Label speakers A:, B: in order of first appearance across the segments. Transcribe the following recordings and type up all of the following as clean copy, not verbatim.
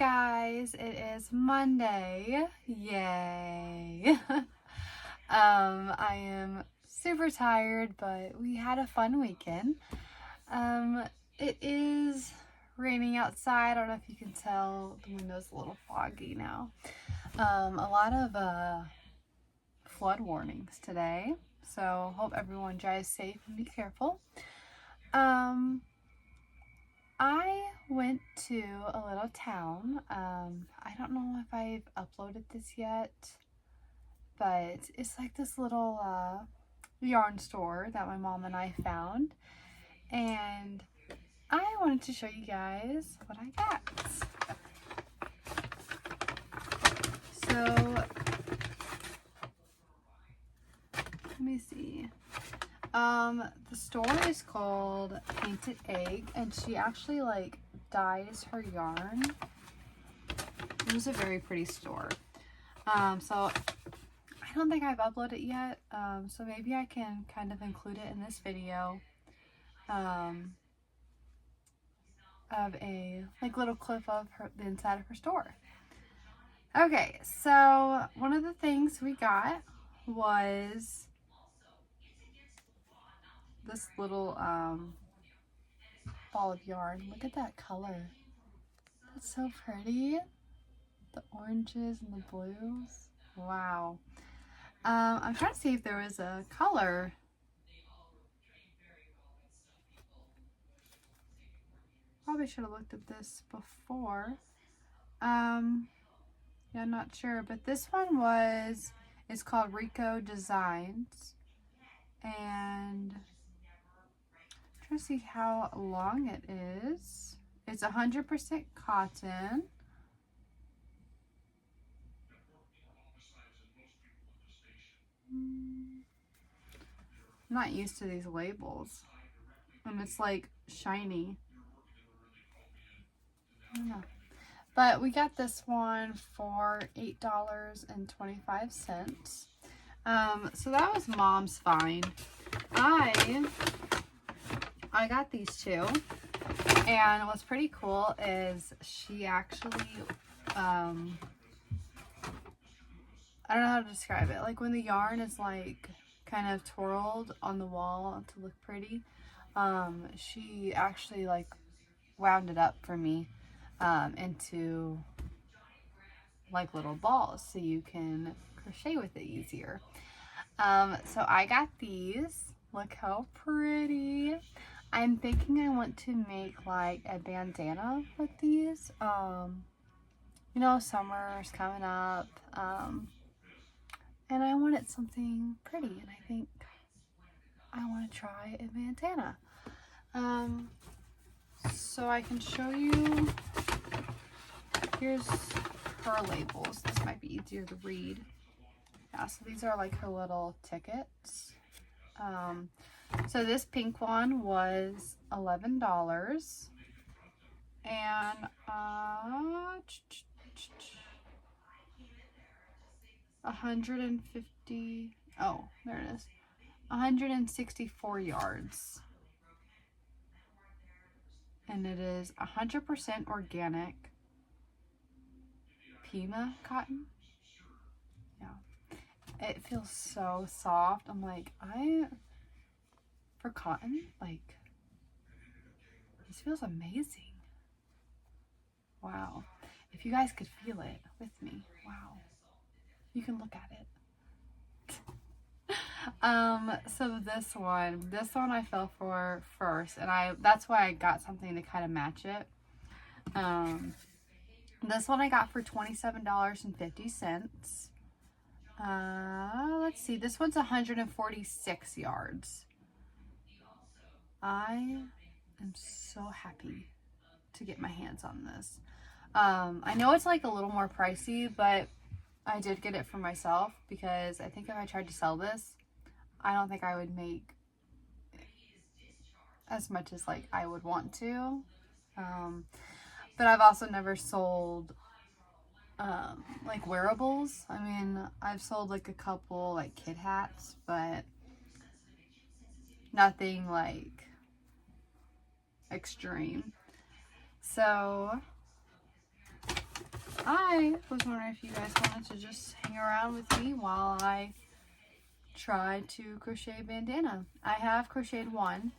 A: guys, it is Monday. Yay. I am super tired, but we had a fun weekend. It is raining outside. I don't know if you can tell, the window's a little foggy now. A lot of flood warnings today, so hope everyone drives safe and be careful. I went to a little town. I don't know if I've uploaded this yet, but it's like this little yarn store that my mom and I found, and I wanted to show you guys what I got. So let me see. The store is called Painted Egg, and she actually like dyes her yarn. It was a very pretty store. So I don't think I've uploaded yet, so maybe I can kind of include it in this video, of a like little clip of the inside of her store. Okay, so one of the things we got was this little ball of yarn. Look at that color. That's so pretty. The oranges and the blues. Wow. I'm trying to see if there was a color. Probably should have looked at this before. Yeah, I'm not sure, but this one is called Rico Designs, and I'm trying to see how long it is. It's 100% cotton. I'm not used to these labels, and it's like shiny. I don't know. But we got this one for $8.25. So that was Mom's find. I got these two, and what's pretty cool is she actually, I don't know how to describe it. Like when the yarn is like kind of twirled on the wall to look pretty, she actually like wound it up for me into like little balls so you can crochet with it easier. So I got these. Look how pretty. I'm thinking I want to make like a bandana with these. You know, summer's coming up, and I wanted something pretty, and I think I want to try a bandana. So I can show you, here's her labels. This might be easier to read. Yeah, so these are like her little tickets. So this pink one was $11, and 150, oh, there it is, 164 yards. And it is 100% organic Pima cotton. Yeah. It feels so soft. I'm like, for cotton, like, this feels amazing. Wow. If you guys could feel it with me, wow. You can look at it. So this one I fell for first, and that's why I got something to kind of match it. This one I got for $27.50. Let's see, this one's 146 yards. I am so happy to get my hands on this. I know it's like a little more pricey, but I did get it for myself because I think if I tried to sell this, I don't think I would make as much as like I would want to. But I've also never sold like wearables. I mean, I've sold like a couple like kid hats, but nothing like extreme. So I was wondering if you guys wanted to just hang around with me while I try to crochet a bandana. I have crocheted one.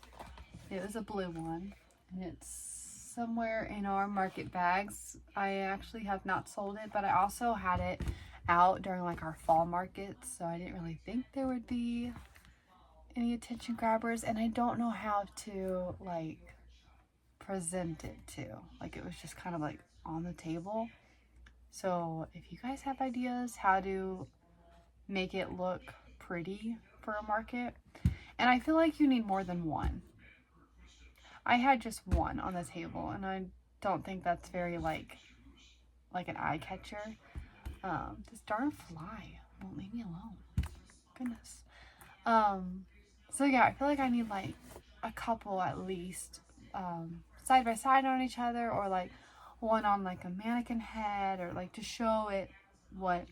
A: It was a blue one, and it's somewhere in our market bags. I actually have not sold it, but I also had it out during like our fall markets, so I didn't really think there would be any attention grabbers, and I don't know how to like present it too. Like it was just kind of like on the table. So if you guys have ideas how to make it look pretty for a market, and I feel like you need more than one. I had just one on the table, and I don't think that's very like an eye catcher. This darn fly won't leave me alone. Goodness. So yeah, I feel like I need like a couple at least, side by side on each other, or like one on like a mannequin head, or like to show it what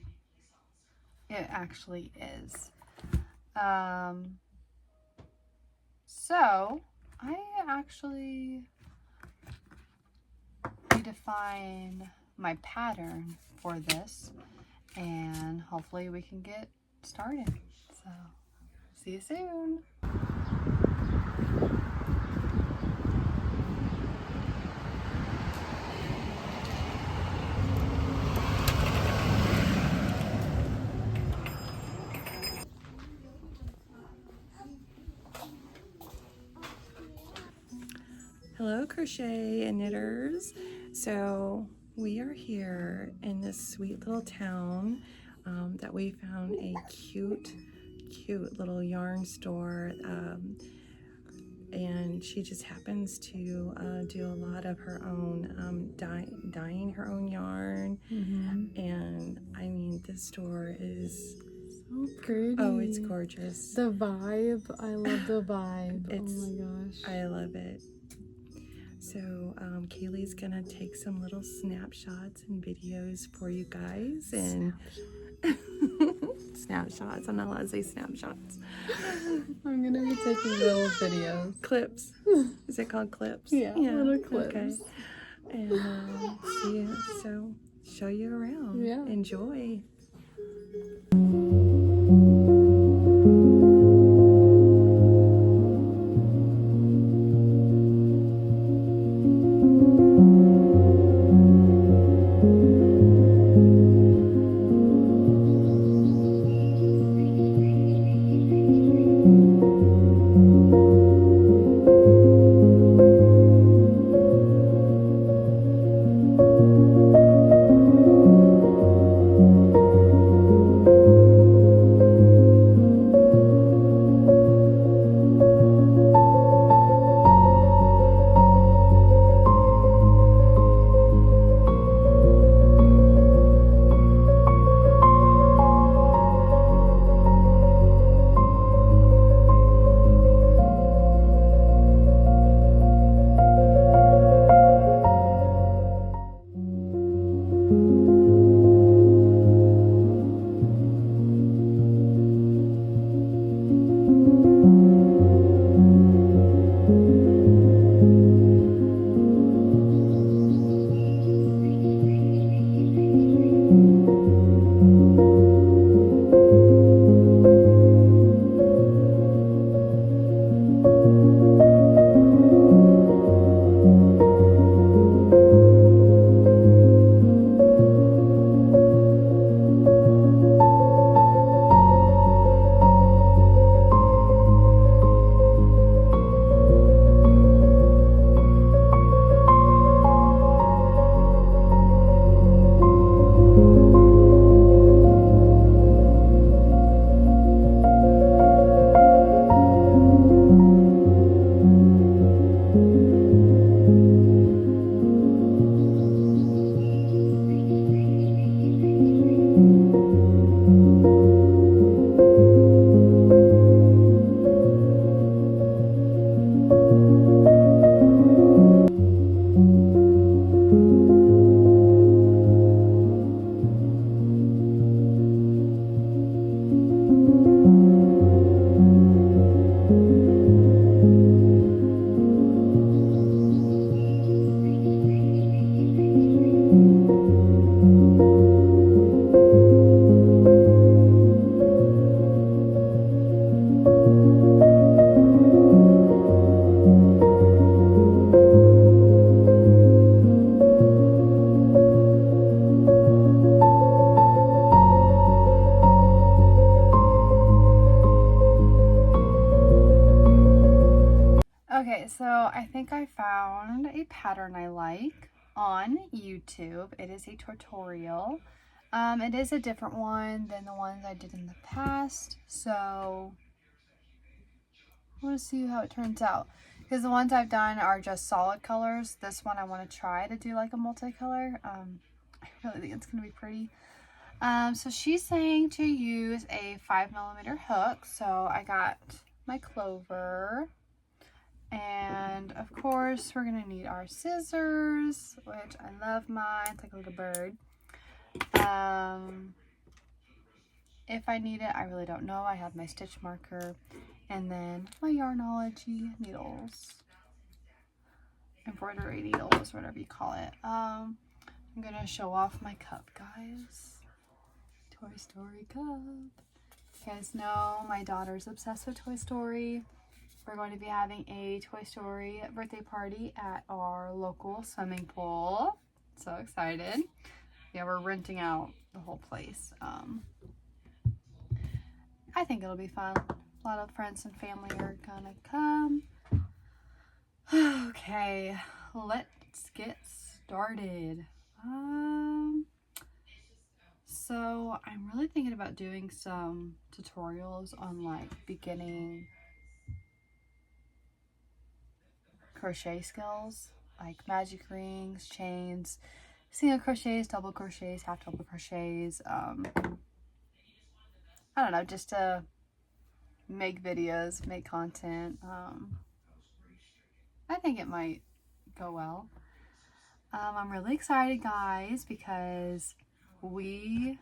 A: it actually is. So I actually need to find my pattern for this, and hopefully we can get started. So see you soon.
B: Hello, crochet and knitters. So we are here in this sweet little town that we found a cute little yarn store, and she just happens to do a lot of her own dyeing her own yarn. And I mean, this store is
A: So pretty.
B: oh, it's gorgeous.
A: The vibe, I love the vibe. Oh my gosh.
B: I love it. So Kaylee's gonna take some little snapshots and videos for you guys, and snapshots. I'm not allowed to say snapshots.
A: I'm gonna be taking little videos.
B: Clips. Is it called clips?
A: Yeah, little clips.
B: Okay. And so show you around.
A: Yeah.
B: Enjoy.
A: I think I found a pattern I like on YouTube. It is a tutorial. It is a different one than the ones I did in the past, so I want to see how it turns out. Because the ones I've done are just solid colors. This one I want to try to do like a multicolor. I really think it's going to be pretty. So she's saying to use a 5mm hook. So I got my clover. And of course we're going to need our scissors, which I love mine. It's like a little bird. If I need it, I really don't know. I have my stitch marker. And then my Yarnology needles. Embroidery needles, whatever you call it. I'm going to show off my cup, guys. Toy Story cup. You guys know my daughter's obsessed with Toy Story. We're going to be having a Toy Story birthday party at our local swimming pool. So excited. Yeah, we're renting out the whole place. I think it'll be fun. A lot of friends and family are gonna come. Okay, let's get started. So I'm really thinking about doing some tutorials on like beginning crochet skills, like magic rings, chains, single crochets, double crochets, half double crochets. I don't know, just to make videos, make content. I think it might go well. I'm really excited, guys, because we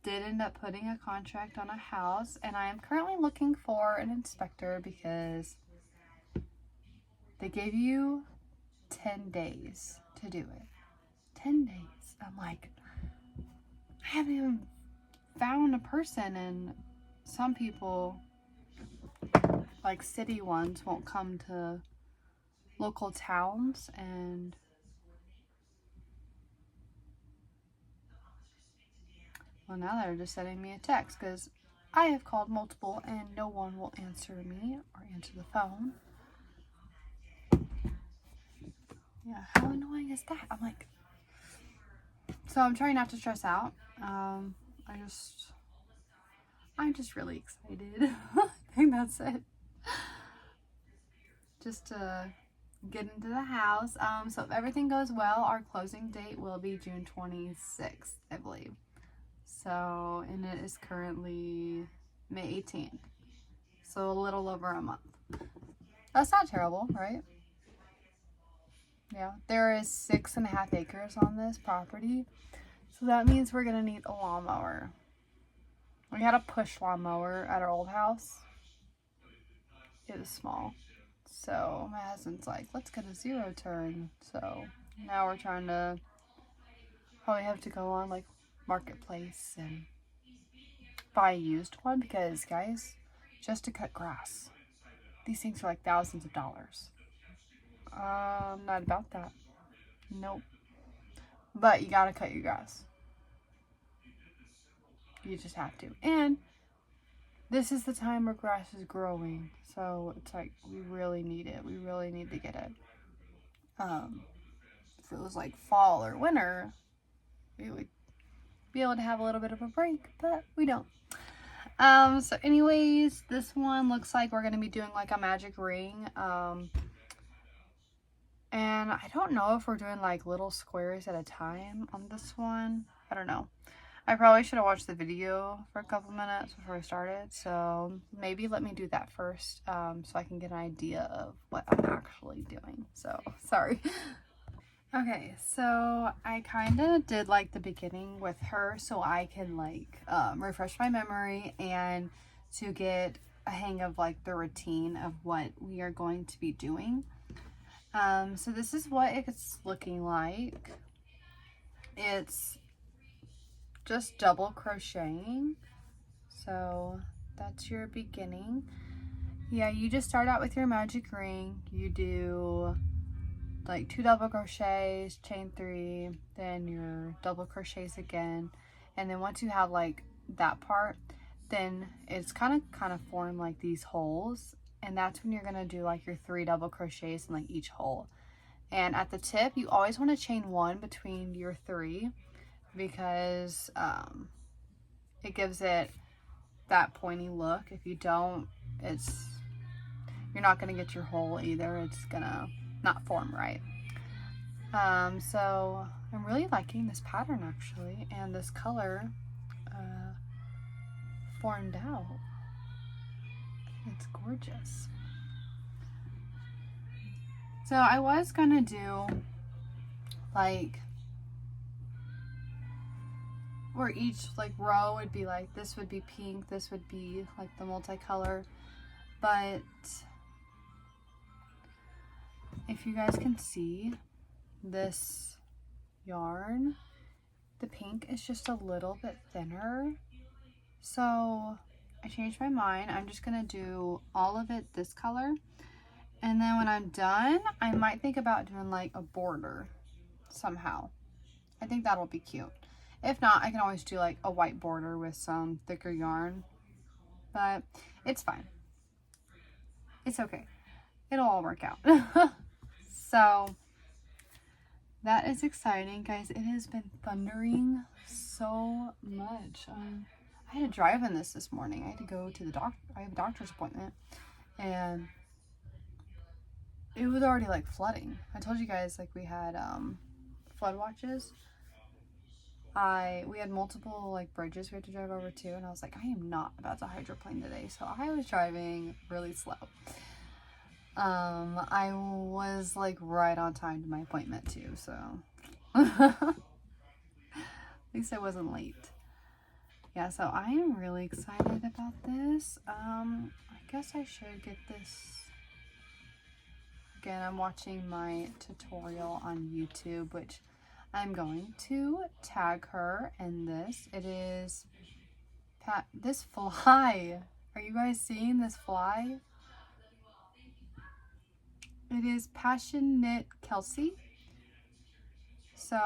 A: did end up putting a contract on a house, and I am currently looking for an inspector because they gave you 10 days to do it. 10 days. I'm like, I haven't even found a person, and some people, like city ones, won't come to local towns, and well, now they're just sending me a text because I have called multiple and no one will answer me or answer the phone. Yeah, how annoying is that? I'm like, so I'm trying not to stress out. I'm just really excited. I think that's it. Just to get into the house. So if everything goes well, our closing date will be June 26th, I believe. So, and it is currently May 18th. So a little over a month. That's not terrible, right? Yeah, there is 6.5 acres on this property. So that means we're gonna need a lawnmower. We had a push lawnmower at our old house. It was small. So my husband's like, let's get a 0-turn. So now we're trying to probably have to go on like Marketplace and buy a used one because, guys, just to cut grass, these things are like thousands of dollars. Not about that. Nope. But you gotta cut your grass. You just have to. And this is the time where grass is growing. So it's like, we really need it. We really need to get it. If it was like fall or winter, we would be able to have a little bit of a break, but we don't. So anyways, this one looks like we're going to be doing like a magic ring. And I don't know if we're doing like little squares at a time on this one. I don't know. I probably should have watched the video for a couple minutes before I started. So maybe let me do that first, so I can get an idea of what I'm actually doing. So sorry. Okay, so I kind of did like the beginning with her so I can like refresh my memory and to get a hang of like the routine of what we are going to be doing. So this is what it's looking like. It's just double crocheting. So that's your beginning. Yeah, you just start out with your magic ring. You do like 2 double crochets, chain 3, then your double crochets again, and then once you have like that part, then it's kind of form like these holes, and that's when you're going to do like your 3 double crochets in like each hole. And at the tip, you always want to chain 1 between your 3 because it gives it that pointy look. If you don't, you're not going to get your hole either. It's going to not form right. So I'm really liking this pattern actually, and this color formed out. It's gorgeous. So I was gonna do like where each like row would be like, this would be pink, this would be like the multicolor, but if you guys can see this yarn, the pink is just a little bit thinner. So I changed my mind. I'm just gonna do all of it this color, and then when I'm done, I might think about doing like a border somehow. I think that'll be cute. If not, I can always do like a white border with some thicker yarn, but it's fine. It's okay. It'll all work out. So that is exciting, guys. It has been thundering so much. I had to drive in this morning. I had to go to the doctor. I have a doctor's appointment, and it was already like flooding. I told you guys like we had flood watches. We had multiple like bridges we had to drive over to, and I was like, I am not about to hydroplane today, so I was driving really slow. I was like right on time to my appointment too, so at least I wasn't late. Yeah, so I am really excited about this. I guess I should get this. Again, I'm watching my tutorial on YouTube, which I'm going to tag her in this. It is this fly. Are you guys seeing this fly? It is Passion Knit Kelsey. So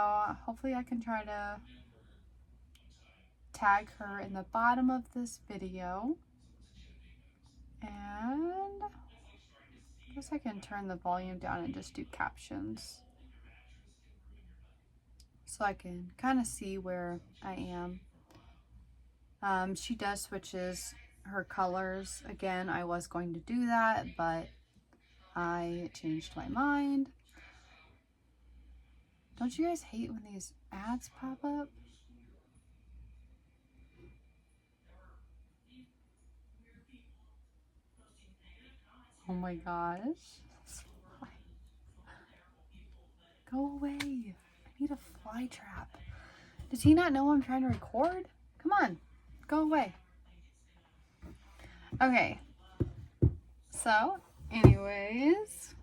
A: hopefully I can try to tag her in the bottom of this video. And I guess I can turn the volume down and just do captions, so I can kind of see where I am. She does switches her colors. Again, I was going to do that, but I changed my mind. Don't you guys hate when these ads pop up? Oh my gosh. Go away. I need a fly trap. Does he not know I'm trying to record? Come on. Go away. Okay. So, anyways,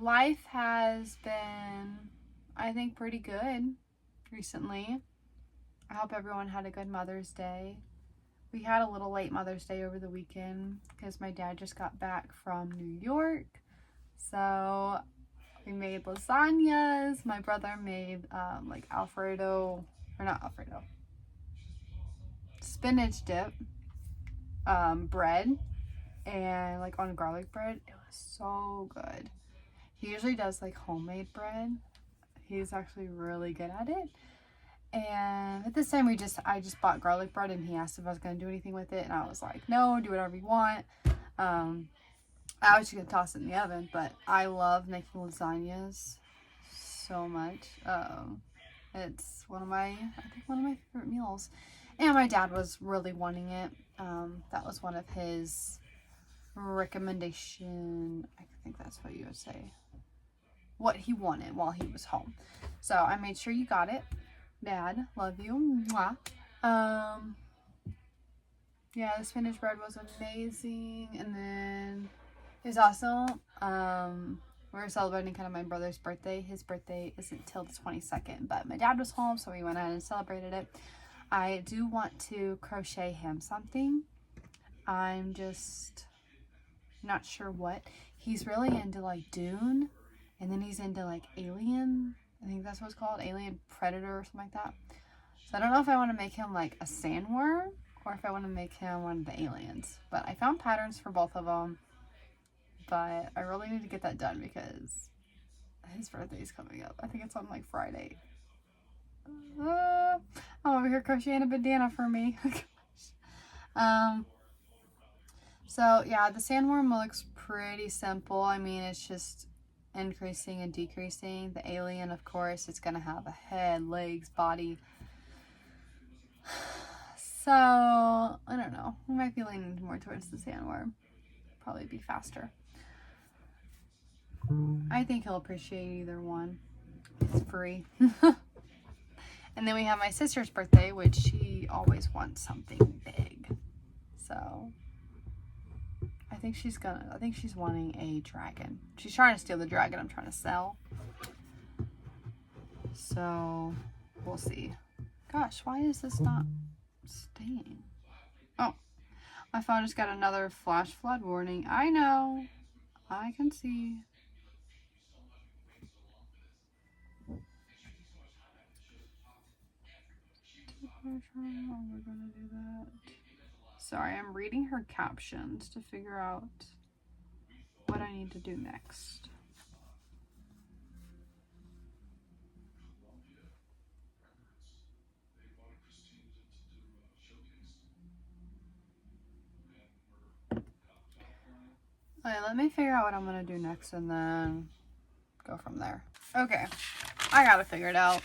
A: life has been, I think, pretty good recently. I hope everyone had a good Mother's Day. We had a little late Mother's Day over the weekend because my dad just got back from New York. So we made lasagnas. My brother made like Alfredo, or not Alfredo, spinach dip bread, and like on garlic bread. It was so good. He usually does like homemade bread. He's actually really good at it. And at this time I just bought garlic bread, and he asked if I was going to do anything with it, and I was like, no, do whatever you want. I was just going to toss it in the oven, but I love making lasagnas so much. It's one of my favorite meals. And my dad was really wanting it. That was one of his recommendation. I think that's what you would say. What he wanted while he was home. So I made sure you got it. Dad, love you. Mwah. Yeah, the spinach bread was amazing. And then there's also, we're celebrating kind of my brother's birthday. His birthday isn't till the 22nd, but my dad was home, so we went ahead and celebrated it. I do want to crochet him something. I'm just not sure what. He's really into like Dune, and then he's into like Alien. I think that's what it's called, Alien Predator or something like that. So I don't know if I want to make him like a sandworm or if I want to make him one of the aliens. But I found patterns for both of them. But I really need to get that done because his birthday is coming up. I think it's on like Friday. I'm over here crocheting a bandana for me. So yeah, the sandworm looks pretty simple. I mean, it's just increasing and decreasing. The alien, of course, it's gonna have a head, legs, body. So I don't know. We might be leaning more towards the sandworm. Probably be faster. I think he'll appreciate either one. It's free. And then we have my sister's birthday, which she always wants something big. So I think she's wanting a dragon. She's trying to steal the dragon I'm trying to sell. So we'll see. Gosh, why is this not staying? Oh, my phone just got another flash flood warning. I know. I can see. We're gonna do that. Sorry, I'm reading her captions to figure out what I need to do next. Okay, let me figure out what I'm gonna do next and then go from there. Okay, I gotta figure it out.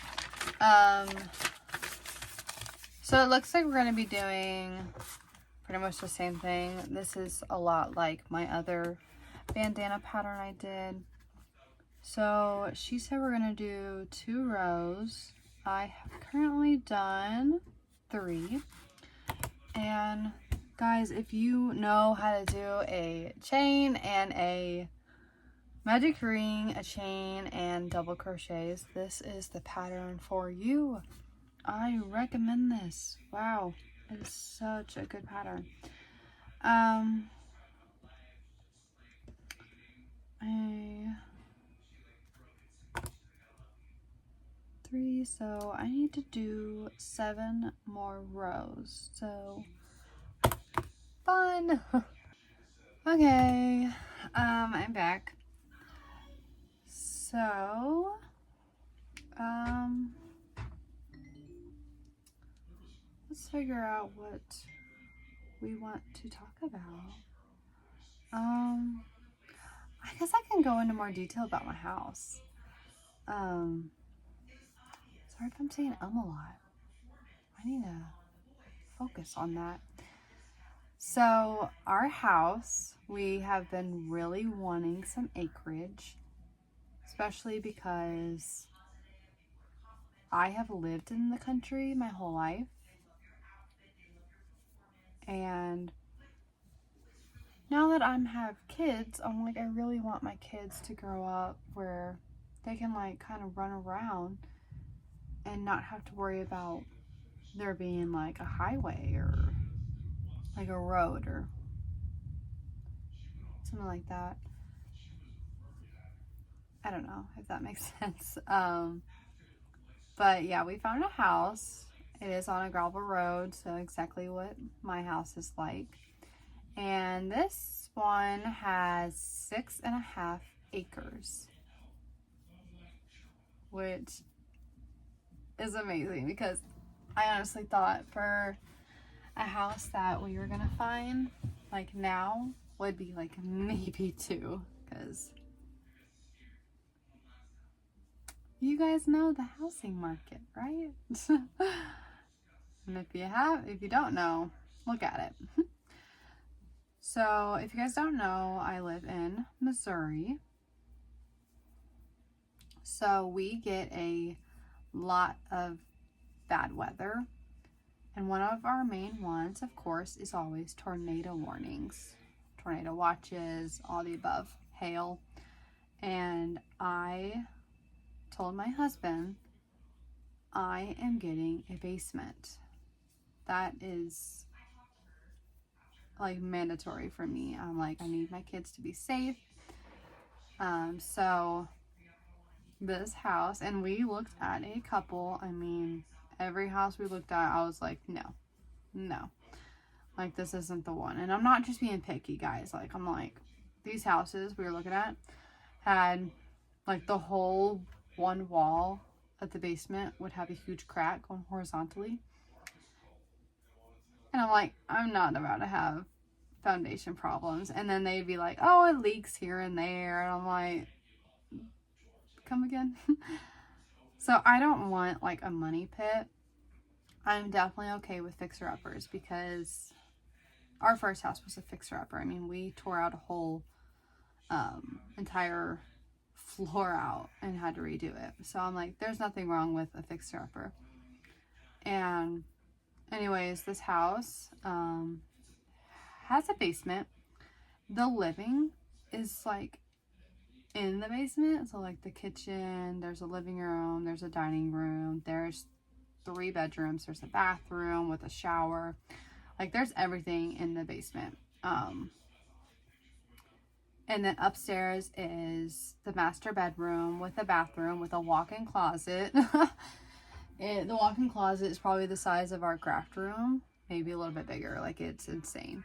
A: So it looks like we're gonna be doing pretty much the same thing. This is a lot like my other bandana pattern I did. So she said we're gonna do 2 rows. I have currently done 3. And guys, if you know how to do a chain and a magic ring, a chain and double crochets, this is the pattern for you. I recommend this. Wow, it's such a good pattern. So I need to do 7 more rows. So fun. Okay, I'm back. So let's figure out what we want to talk about. I guess I can go into more detail about my house. Sorry if I'm saying a lot. I need to focus on that. So our house, we have been really wanting some acreage, especially because I have lived in the country my whole life. And now that I have kids, I'm like, I really want my kids to grow up where they can like kind of run around and not have to worry about there being like a highway or like a road or something like that. I don't know if that makes sense. But yeah, we found a house. It is on a gravel road, so exactly what my house is like. And this one has 6.5 acres, which is amazing because I honestly thought for a house that we were gonna find like now would be like maybe 2, because you guys know the housing market, right? And if you don't know, look at it. So if you guys don't know, I live in Missouri. So we get a lot of bad weather. And one of our main ones, of course, is always tornado warnings, tornado watches, all the above, hail. And I told my husband I am getting a basement. That is like mandatory for me. I'm like, I need my kids to be safe. So this house, and we looked at a couple. I mean, every house we looked at, I was like, no. Like, this isn't the one. And I'm not just being picky, guys. Like, I'm like, these houses we were looking at had, like, the whole one wall at the basement would have a huge crack going horizontally. And I'm like, I'm not about to have foundation problems. And then they'd be like, oh, it leaks here and there. And I'm like, come again? So I don't want, like, a money pit. I'm definitely okay with fixer-uppers because our first house was a fixer-upper. I mean, we tore out a whole entire floor out and had to redo it. So I'm like, there's nothing wrong with a fixer-upper. And anyways, this house has a basement. The living is like in the basement. So like the kitchen, there's a living room, there's a dining room, there's 3 bedrooms, there's a bathroom with a shower. Like, there's everything in the basement. And then upstairs is the master bedroom with a bathroom with a walk-in closet. The walk-in closet is probably the size of our craft room, maybe a little bit bigger. Like, it's insane.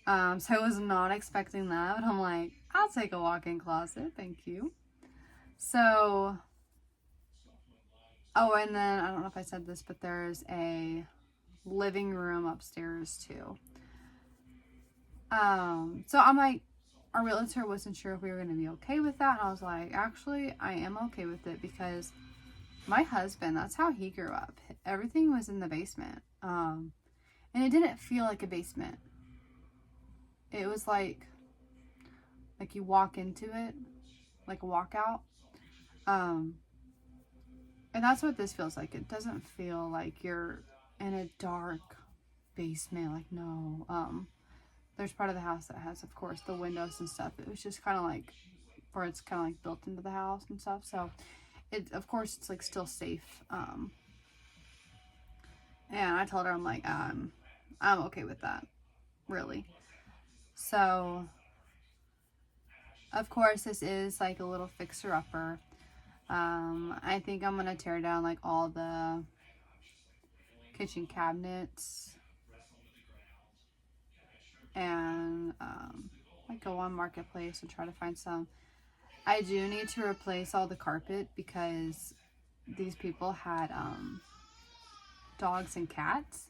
A: So I was not expecting that, but I'm like, I'll take a walk-in closet, thank you. So, oh, and then I don't know if I said this, but there's a living room upstairs too. So I'm like, our realtor wasn't sure if we were going to be okay with that, and I was like, actually, I am okay with it because my husband, that's how he grew up. Everything was in the basement, and it didn't feel like a basement. It was like you walk into it, like a walkout, and that's what this feels like. It doesn't feel like you're in a dark basement. Like, no. There's part of the house that has, of course, the windows and stuff. It was just kind of like, where it's kind of like built into the house and stuff. So, of course, it's like still safe. And I told her, I'm like, I'm okay with that, really. So, of course, this is like a little fixer-upper. I think I'm gonna tear down like all the kitchen cabinets and like go on Marketplace and try to find some. I do need to replace all the carpet because these people had dogs and cats,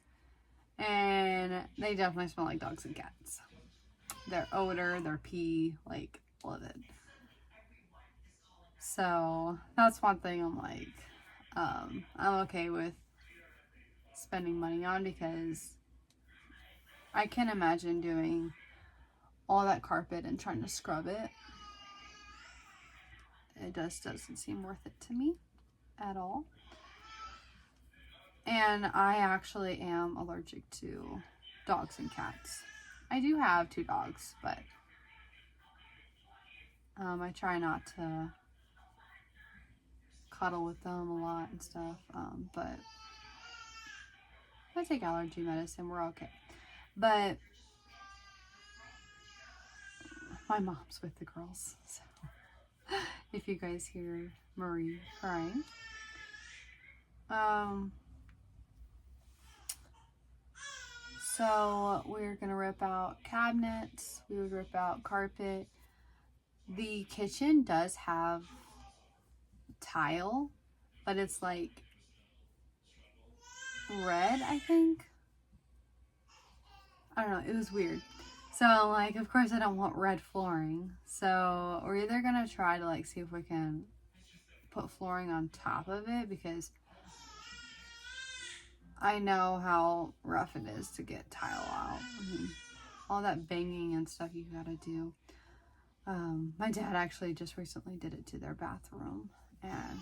A: and they definitely smell like dogs and cats. Their odor, their pee, like, all of it. So that's one thing I'm like, I'm okay with spending money on because I can't imagine doing all that carpet and trying to scrub it. It just doesn't seem worth it to me at all. And I actually am allergic to dogs and cats. I do have 2 dogs, but I try not to cuddle with them a lot and stuff. But if I take allergy medicine, we're okay. But my mom's with the girls, so if you guys hear Marie crying. So we're gonna rip out cabinets, we would rip out carpet. The kitchen does have tile, but it's like red, I think. I don't know, it was weird. So like, of course I don't want red flooring. So we're either gonna try to like see if we can put flooring on top of it because I know how rough it is to get tile out. I mean, all that banging and stuff you gotta do. My dad actually just recently did it to their bathroom and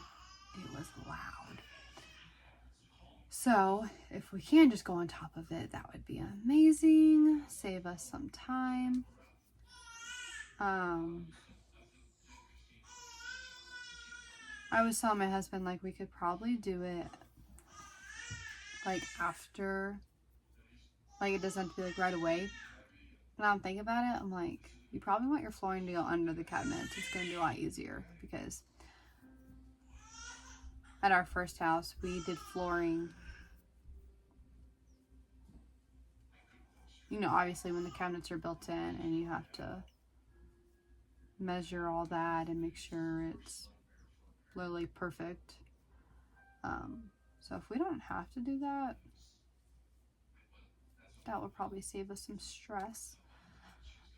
A: it was loud. So if we can just go on top of it, that would be amazing. Save us some time. I was telling my husband, like, we could probably do it like after, like, it doesn't have to be like right away. Now I'm thinking about it, I'm like, you probably want your flooring to go under the cabinets. It's going to be a lot easier because at our first house we did flooring you know, obviously when the cabinets are built in and you have to measure all that and make sure it's literally perfect. So if we don't have to do that, that would probably save us some stress.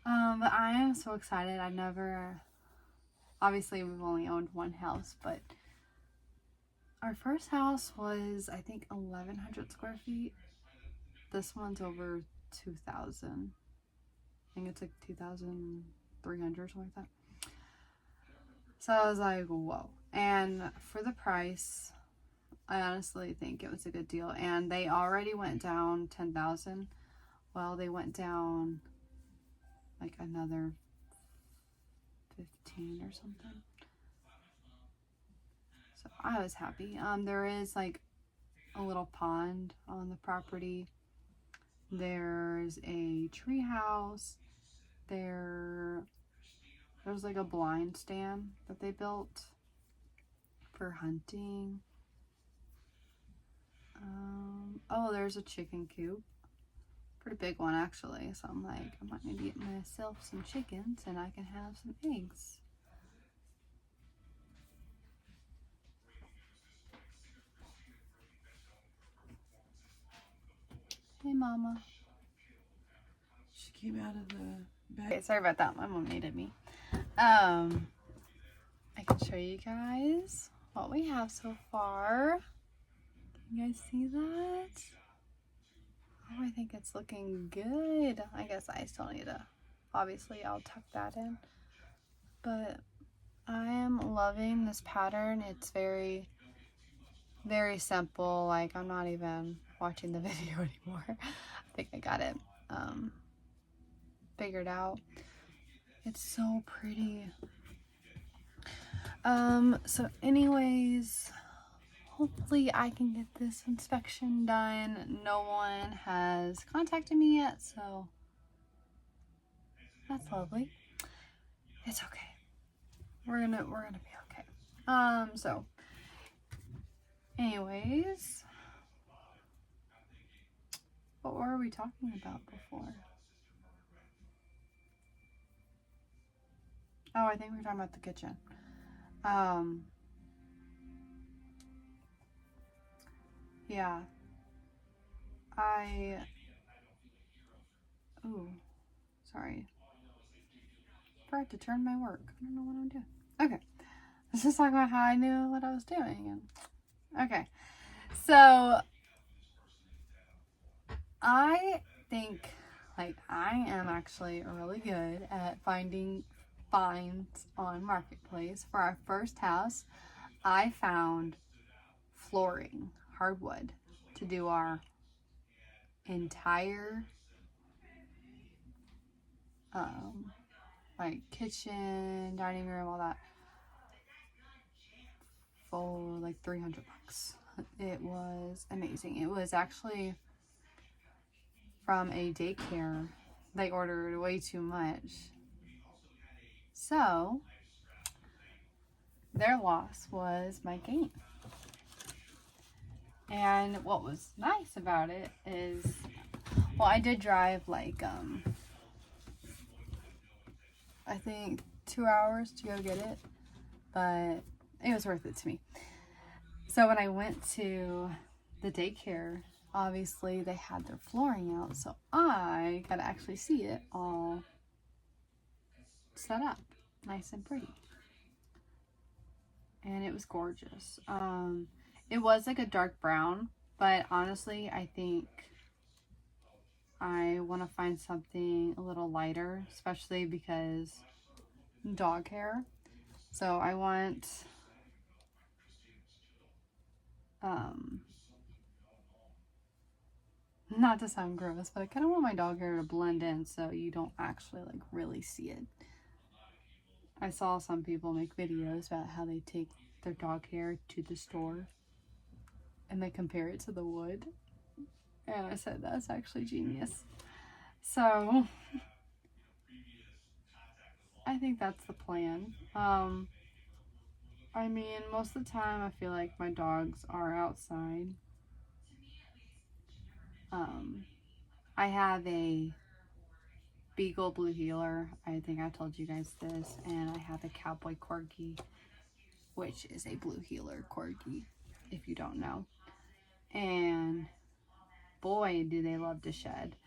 A: But I am so excited. I've never, obviously we've only owned one house, but our first house was, I think, 1,100 square feet. This one's over 2,000. I think it's like 2,300 or something like that. So I was like, whoa. And for the price, I honestly think it was a good deal. And they already went down 10,000. Well, they went down like another 15 or something. So I was happy. There is like a little pond on the property. There's a tree house. There's like a blind stand that they built for hunting. Oh, there's a chicken coop. Pretty big one actually. So I'm like, I might need to get myself some chickens and I can have some eggs. Hey, Mama.
B: She came out of the bed.
A: Okay, sorry about that. My mom needed me. I can show you guys what we have so far. Can you guys see that? Oh, I think it's looking good. I guess I still need to, obviously I'll tuck that in. But I am loving this pattern. It's very, very simple. Like, I'm not even watching the video anymore. I think I got it figured out. It's so pretty. So anyways, hopefully I can get this inspection done. No one has contacted me yet, so that's lovely. It's okay. We're gonna be okay. So anyways, what were we talking about before? Oh, I think we were talking about the kitchen. Yeah. Ooh, sorry. Forgot to turn my work. I don't know what I'm doing. Okay. Let's just talk about how I knew what I was doing. Okay. So, I think, like, I am actually really good at finding finds on Marketplace. For our first house, I found flooring, hardwood, to do our entire like kitchen, dining room, all that, for like $300. It was amazing. It was actually from a daycare. They ordered way too much, so their loss was my gain. And what was nice about it is, well, I did drive like I think 2 hours to go get it, but it was worth it to me. So when I went to the daycare, obviously they had their flooring out, so I got to actually see it all set up nice and pretty. And it was gorgeous. It was like a dark brown, but honestly I think I want to find something a little lighter, especially because dog hair. So I want not to sound gross, but I kind of want my dog hair to blend in so you don't actually like really see it. I saw some people make videos about how they take their dog hair to the store and they compare it to the wood. And I said, that's actually genius. So I think that's the plan. I mean, most of the time I feel like my dogs are outside. I have a Beagle Blue Heeler. I think I told you guys this. And I have a Cowboy Corgi, which is a Blue Heeler Corgi, if you don't know. And boy, do they love to shed.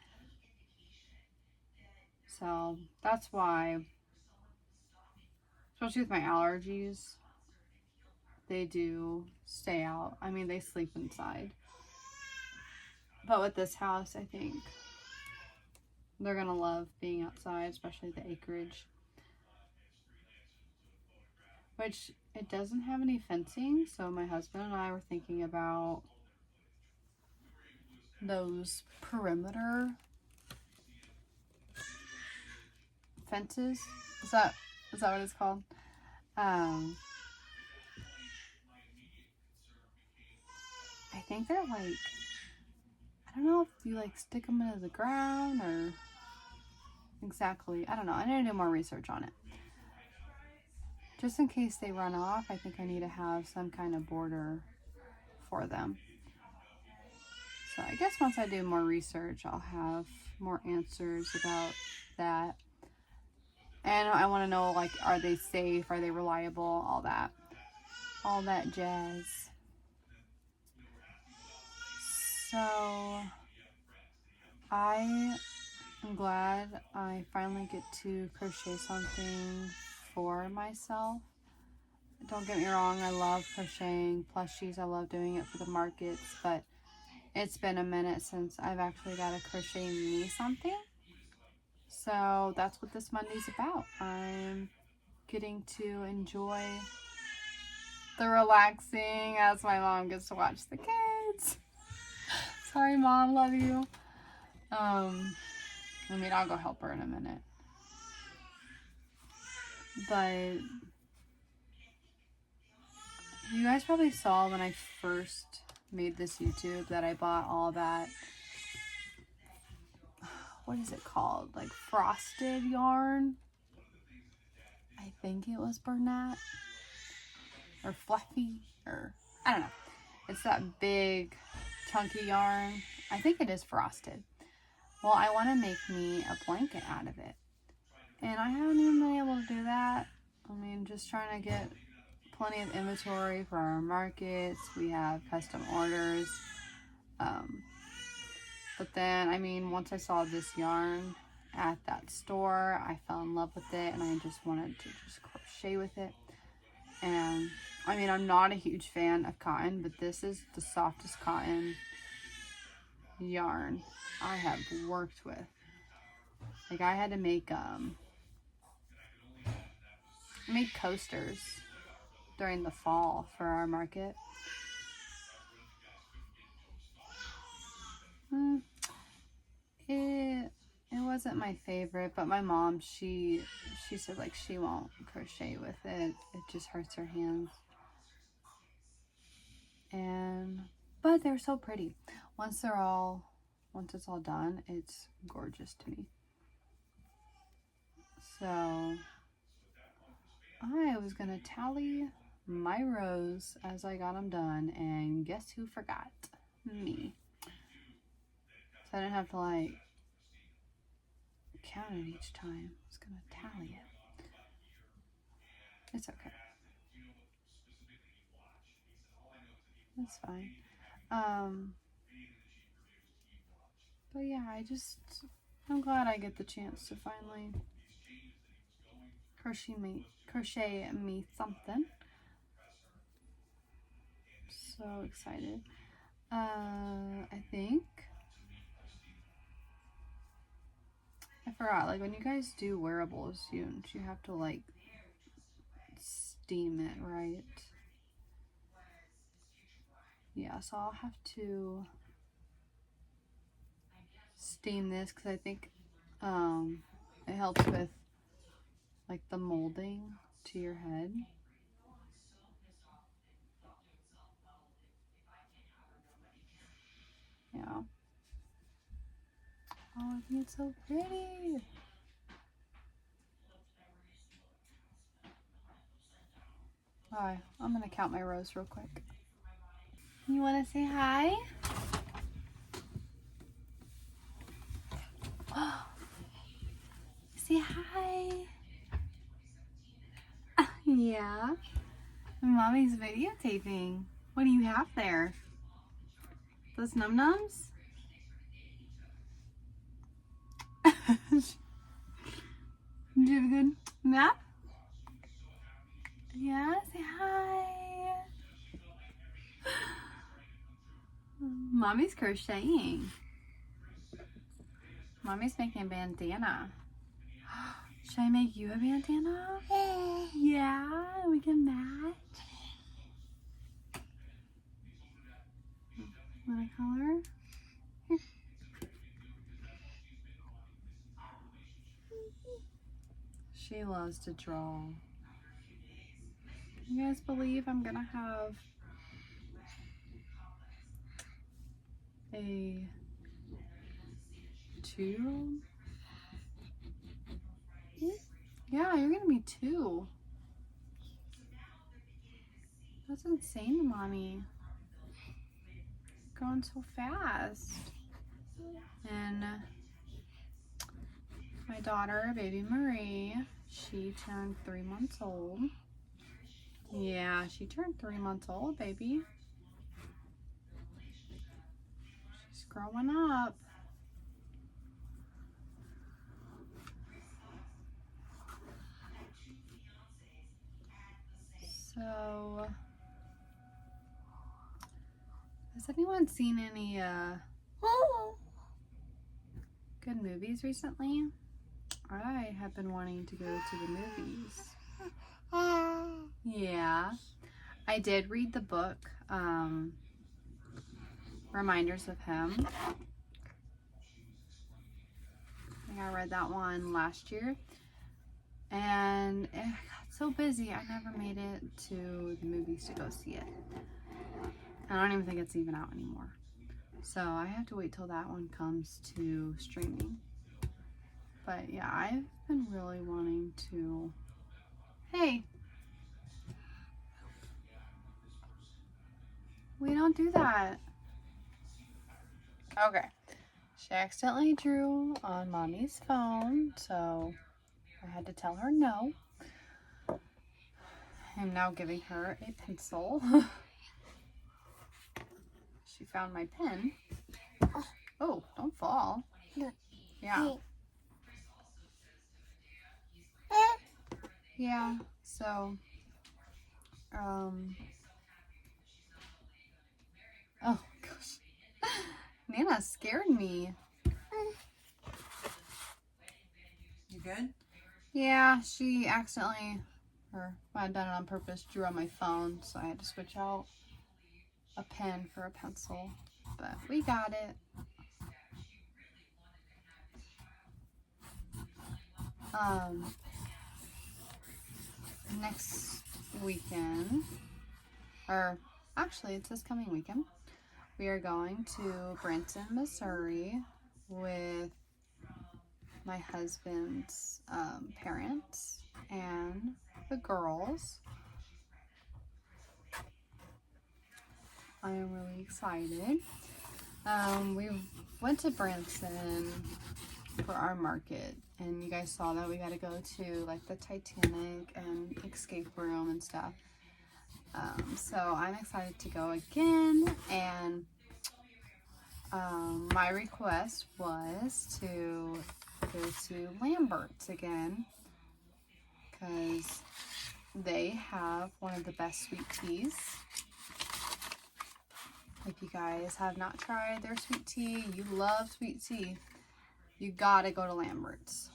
A: So that's why, especially with my allergies, they do stay out. I mean, they sleep inside. But with this house, I think they're gonna love being outside, especially the acreage. Which, it doesn't have any fencing, so my husband and I were thinking about those perimeter fences. Is that what it's called? I think they're like, I don't know if you like stick them into the ground or exactly. I don't know. I need to do more research on it. Just in case they run off, I think I need to have some kind of border for them. So I guess once I do more research, I'll have more answers about that. And I want to know, like, are they safe? Are they reliable? All that jazz. So I am glad I finally get to crochet something for myself. Don't get me wrong, I love crocheting plushies. I love doing it for the markets, but it's been a minute since I've actually got to crochet me something. So that's what this Monday's about. I'm getting to enjoy the relaxing as my mom gets to watch the kids. Sorry, Mom, love you. I mean, I'll go help her in a minute. But you guys probably saw when I first made this YouTube that I bought all that, what is it called? Like frosted yarn. I think it was Bernat or Fluffy, or I don't know. It's that big chunky yarn. I think it is frosted. Well, I want to make me a blanket out of it. And I haven't even been able to do that. I mean, just trying to get plenty of inventory for our markets. We have custom orders. But then, I mean, once I saw this yarn at that store, I fell in love with it and I just wanted to just crochet with it. And I mean, I'm not a huge fan of cotton, but this is the softest cotton yarn I have worked with. Like, I had to make coasters during the fall for our market. It wasn't my favorite, but my mom, she said like she won't crochet with it. It just hurts her hands. But they're so pretty. Once it's all done, it's gorgeous to me. So I was gonna tally my rows as I got them done, and guess who forgot? Me. So I didn't have to like count it each time. I was gonna tally it. It's okay. That's fine. But yeah, I'm glad I get the chance to finally crochet me something. So excited. I think I forgot, like when you guys do wearables, you have to like steam it, right? Yeah, so I'll have to steam this because I think it helps with like the molding to your head. Yeah. Oh, I think it's so pretty. Alright, I'm gonna count my rows real quick. You wanna say hi? Hi. Yeah. Mommy's videotaping. What do you have there? Those num-nums? Did you have a good nap? Yeah, say hi. Mommy's crocheting. Mommy's making a bandana. Should I make you a bandana? Yeah, we can match. Want a color? Here. She loves to draw. Can you guys believe I'm gonna have a 2-year-old? Yeah, you're gonna be 2. That's insane, Mommy. Going so fast. And my daughter, baby Marie, she turned 3 months old. Yeah, she turned 3 months old, baby. She's growing up. So, has anyone seen any good movies recently? I have been wanting to go to the movies. Yeah, I did read the book, Reminders of Him. I think I read that one last year. And it got so busy, I never made it to the movies to go see it. I don't even think it's even out anymore. So I have to wait till that one comes to streaming. But yeah, I've been really wanting to... Hey! We don't do that. Okay. She accidentally drew on Mommy's phone, so I had to tell her no. I'm now giving her a pencil. She found my pen. Oh, don't fall. Yeah. Yeah, so, oh gosh. Nana scared me.
B: You good?
A: Yeah, she accidentally, or I had done it on purpose, drew on my phone, so I had to switch out a pen for a pencil. But we got it. Next weekend, or actually it's this coming weekend, we are going to Branson, Missouri with my husband's parents and the girls. I am really excited. We went to Branson for our market, and you guys saw that we got to go to like the Titanic and escape room and stuff. So I'm excited to go again, and my request was to go to Lambert's again because they have one of the best sweet teas. If you guys have not tried their sweet tea, you love sweet tea, you gotta go to Lambert's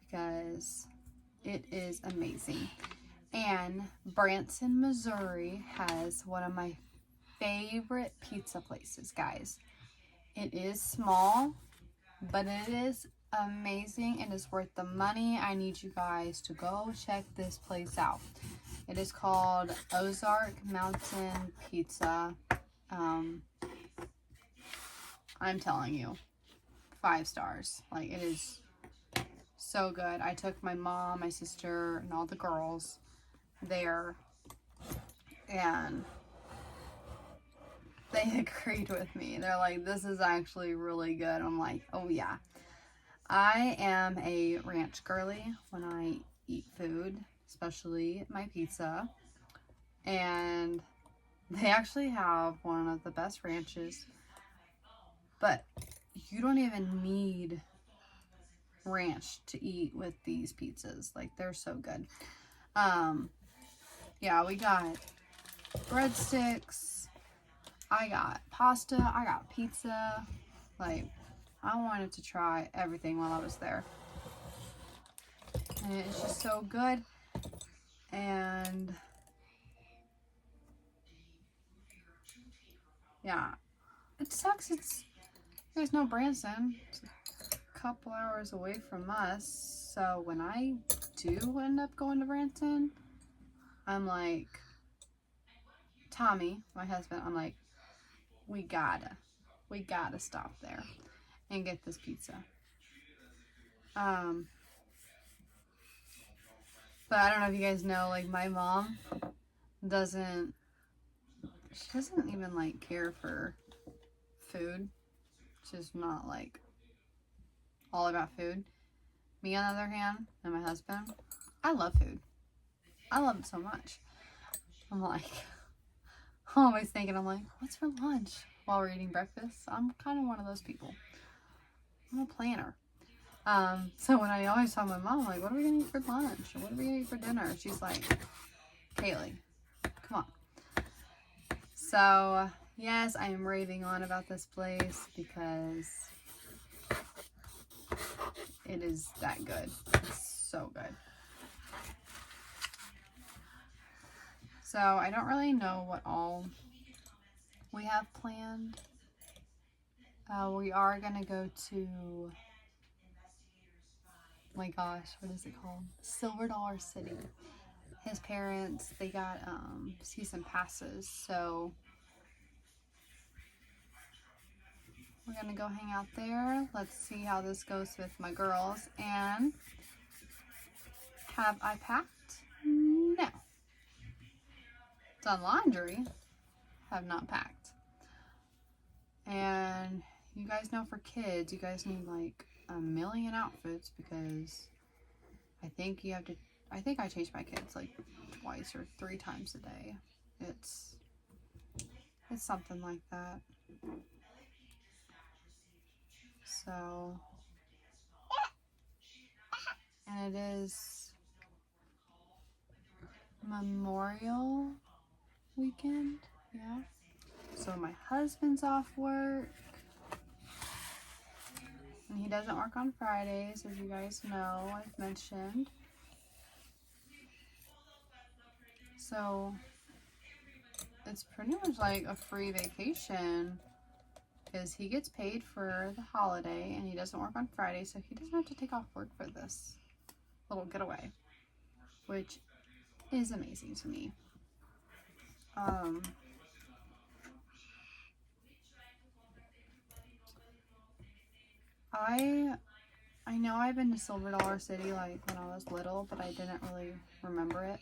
A: because it is amazing. And Branson, Missouri has one of my favorite pizza places, guys. It is small, but it is amazing and it's worth the money. I need you guys to go check this place out. It is called Ozark Mountain Pizza. I'm telling you, 5 stars. Like, it is so good. I took my mom, my sister, and all the girls there, and they agreed with me. They're like, this is actually really good. I'm like, oh yeah. I am a ranch girly when I eat food, especially my pizza. And they actually have one of the best ranches, but you don't even need ranch to eat with these pizzas. Like, they're so good. Yeah, we got breadsticks, I got pasta, I got pizza. Like, I wanted to try everything while I was there. And it's just so good. And yeah, it sucks. There's no Branson. It's a couple hours away from us. So when I do end up going to Branson, I'm like, Tommy, my husband, I'm like, we gotta stop there and get this pizza. But I don't know if you guys know, like, my mom doesn't even like care for food. She's not like all about food. Me, on the other hand, and my husband, I love food. I love it so much. I'm like, I'm always thinking, I'm like, what's for lunch while we're eating breakfast? I'm kind of one of those people. I'm a planner. So when I always tell my mom, like, what are we gonna eat for lunch? Or what are we gonna eat for dinner? She's like, Kaylee, come on. So yes, I am raving on about this place because it is that good. It's so good. So I don't really know what all we have planned. We are gonna go to, my gosh, what is it called? Silver Dollar City. His parents, they got season passes, so we're gonna go hang out there. Let's see how this goes with my girls. And have I packed? No. Done laundry. Have not packed. And you guys know, for kids, you guys need like a million outfits, because I think I change my kids like twice or 3 times a day. It's something like that. So, and it is Memorial weekend, yeah. So my husband's off work, and he doesn't work on Fridays, as you guys know, I've mentioned. So it's pretty much like a free vacation, because he gets paid for the holiday and he doesn't work on Friday, so he doesn't have to take off work for this little getaway, which is amazing to me. I know I've been to Silver Dollar City like when I was little, but I didn't really remember it.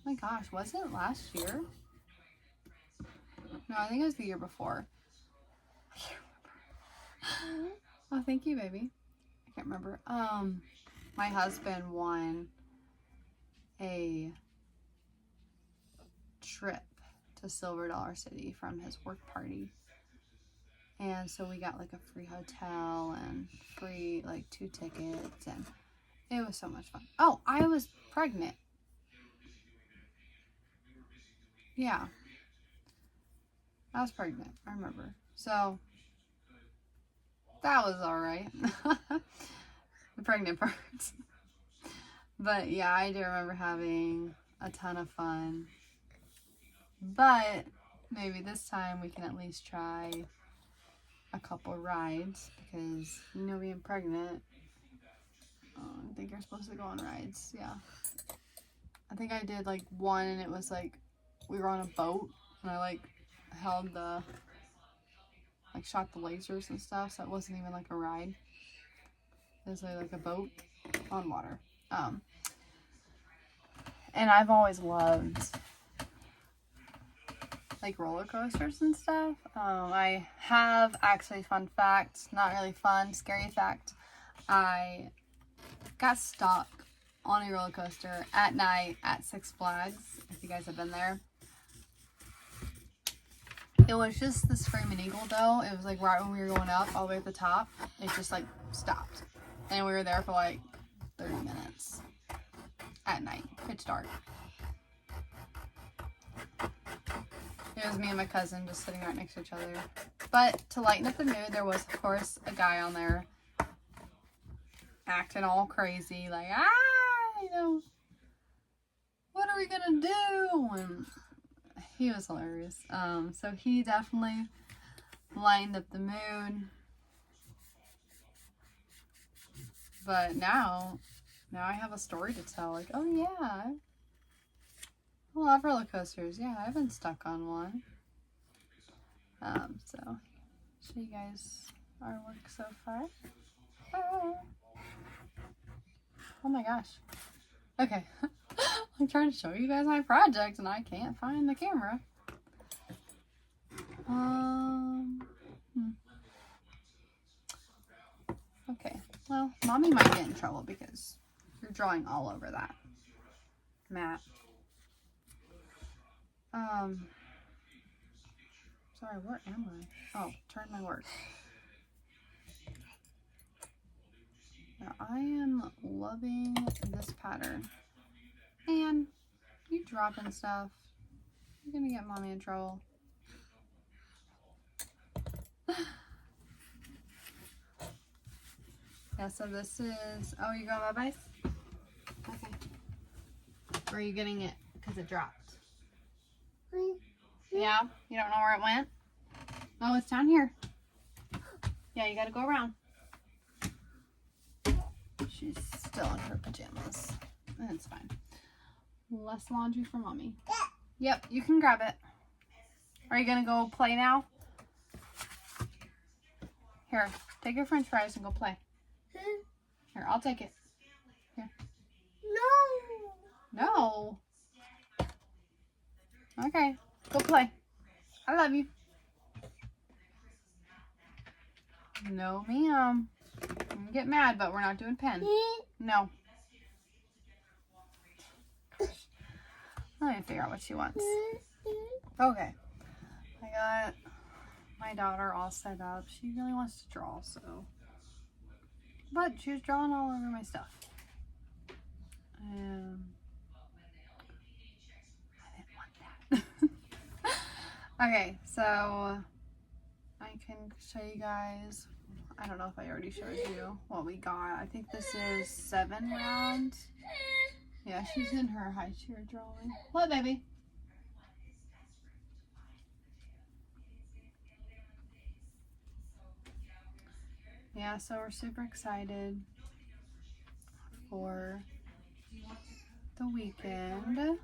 A: My gosh, was it last year? No, I think it was the year before. I can't remember. Oh, thank you, baby. I can't remember. My husband won a trip to Silver Dollar City from his work party. And so we got like a free hotel and free like 2 tickets, and it was so much fun. Oh, I was pregnant. Yeah. I was pregnant, I remember. So that was alright. The pregnant parts. But yeah, I do remember having a ton of fun. But maybe this time we can at least try a couple rides, because, you know, being pregnant, I think you're supposed to go on rides. Yeah, I think I did like one, and it was like we were on a boat, and I like held the, like, shot the lasers and stuff, so it wasn't even like a ride. It was like a boat on water. And I've always loved like roller coasters and stuff. I have actually, fun fact, not really fun, scary fact. I got stuck on a roller coaster at night at Six Flags, if you guys have been there. It was just the Screaming Eagle though. It was like right when we were going up all the way at the top, it just like stopped. And we were there for like 30 minutes at night, pitch dark. It was me and my cousin just sitting right next to each other. But to lighten up the mood, there was of course a guy on there acting all crazy, like, you know, what are we gonna do? And he was hilarious. So he definitely lightened up the mood. But now I have a story to tell. Like, oh yeah, I love roller coasters. Yeah, I've been stuck on one. So show you guys our work so far. Oh my gosh. Okay. I'm trying to show you guys my project and I can't find the camera. Okay. Well, Mommy might get in trouble because you're drawing all over that mat. Sorry, where am I? Oh, turn my work. Now, I am loving this pattern. And you dropping stuff. You're gonna get Mommy in trouble. Yeah, so this is, oh, you got my advice? Okay. Or are you getting it because it dropped? Yeah? You don't know where it went? Oh, it's down here. Yeah, you gotta go around. She's still in her pajamas. It's fine. Less laundry for Mommy. Yep, you can grab it. Are you gonna go play now? Here, take your french fries and go play. Here, I'll take it. Here. No. Okay, go play. I love you. No, ma'am. You can get mad, but we're not doing pen. No. Let me figure out what she wants. Okay. I got my daughter all set up. She really wants to draw, so. But she was drawing all over my stuff. I didn't want that. Okay, so I can show you guys. I don't know if I already showed you what we got. I think this is 7 rounds. Yeah, she's in her high chair drawing. What, baby? Yeah, so we're super excited for the weekend.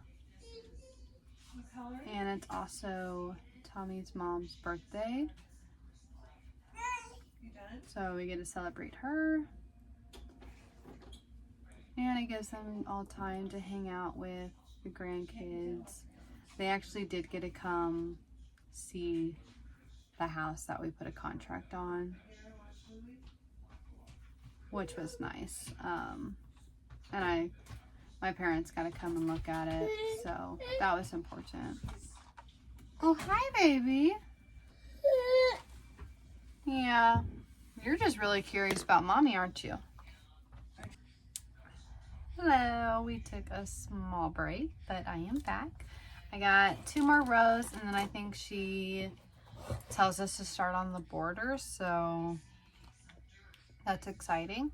A: And it's also Tommy's mom's birthday. So we get to celebrate her. And it gives them all time to hang out with the grandkids. They actually did get to come see the house that we put a contract on, which was nice. And my parents got to come and look at it, so that was important. Oh, hi, baby. Yeah, you're just really curious about Mommy, aren't you? Hello, we took a small break, but I am back. I got 2 more rows, and then I think she tells us to start on the border, so that's exciting.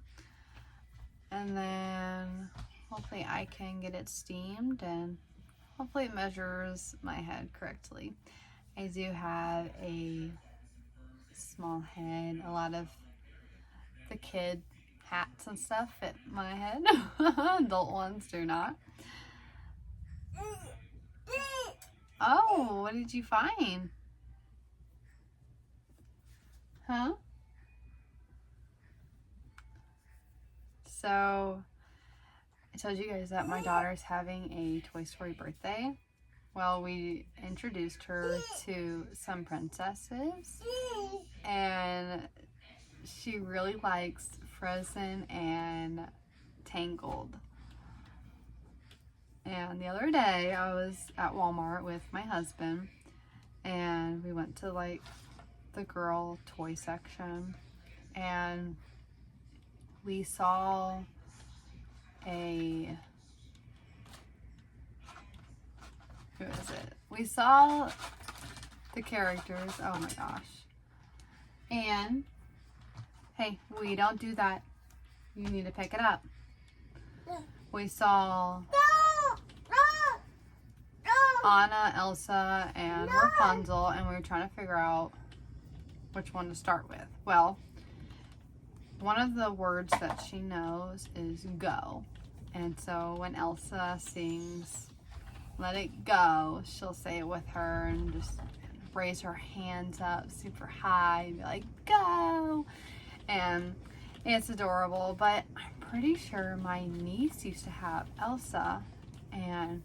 A: And then hopefully I can get it steamed, and hopefully it measures my head correctly. I do have a small head. A lot of the kid hats and stuff fit my head. Adult ones do not. Oh, what did you find? Huh? So I told you guys that my daughter's having a Toy Story birthday, well, we introduced her to some princesses, and she really likes Frozen and Tangled. And the other day I was at Walmart with my husband, and we went to like the girl toy section, and we saw who is it? We saw the characters. Oh my gosh. And hey, we don't do that. You need to pick it up. We saw Anna, Elsa, and Rapunzel, and we were trying to figure out which one to start with. Well, one of the words that she knows is go. And so when Elsa sings Let It Go, she'll say it with her and just raise her hands up super high and be like, go! And it's adorable, but I'm pretty sure my niece used to have Elsa, and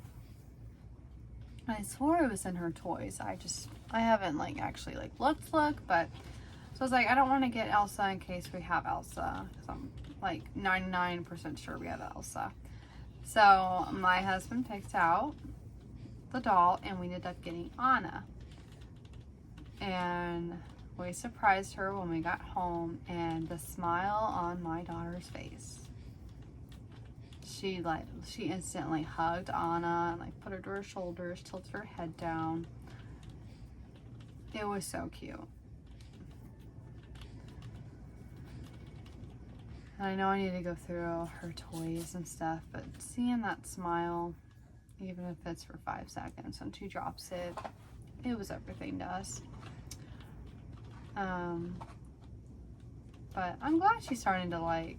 A: I swore it was in her toys. I haven't like actually like looked, but so I was like, I don't want to get Elsa in case we have Elsa, because I'm like 99% sure we have Elsa. So my husband picked out the doll, and we ended up getting Anna. And we surprised her when we got home, and the smile on my daughter's face. She instantly hugged Anna and like put her to her shoulders, tilted her head down. It was so cute. And I know I need to go through her toys and stuff, but seeing that smile, even if it's for 5 seconds, when she drops it, it was everything to us. But I'm glad she's starting to like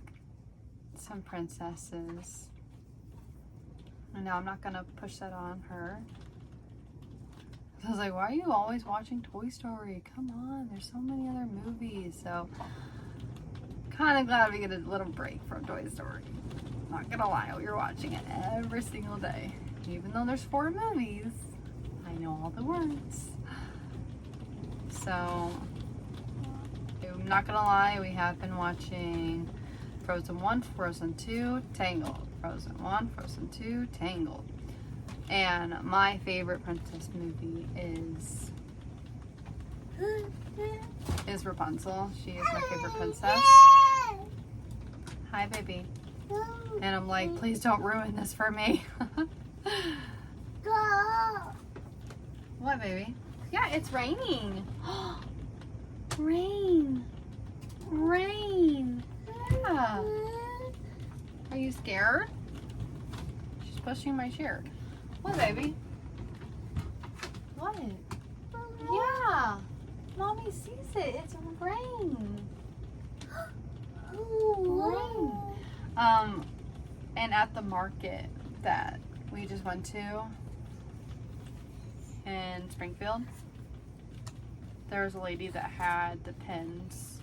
A: some princesses. And now I'm not gonna push that on her. I was like, why are you always watching Toy Story? Come on, there's so many other movies. So kind of glad we get a little break from Toy Story. Not gonna lie, we were watching it every single day. Even though there's 4 movies, I know all the words. So I'm not gonna lie, we have been watching Frozen 1, Frozen 2, Tangled. Frozen 1, Frozen 2, Tangled. And my favorite princess movie is Rapunzel. She is my favorite princess. Hi, baby. And I'm like, please don't ruin this for me. What, baby? Yeah, it's raining. Rain. Rain. Yeah. Are you scared? She's pushing my chair. What, baby? What? Yeah. Mommy sees it. It's rain. Rain. And at the market that we just went to in Springfield, there was a lady that had the pins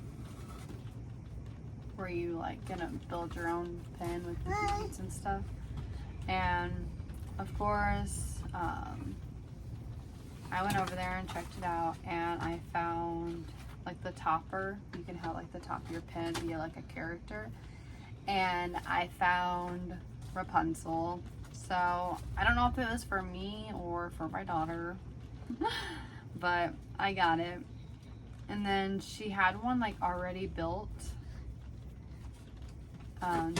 A: where you like gonna build your own pin with the beads and stuff. And of course, I went over there and checked it out, and I found like the topper. You can have like the top of your pin be like a character. And I found Rapunzel. So I don't know if it was for me or for my daughter, but I got it. And then she had one like already built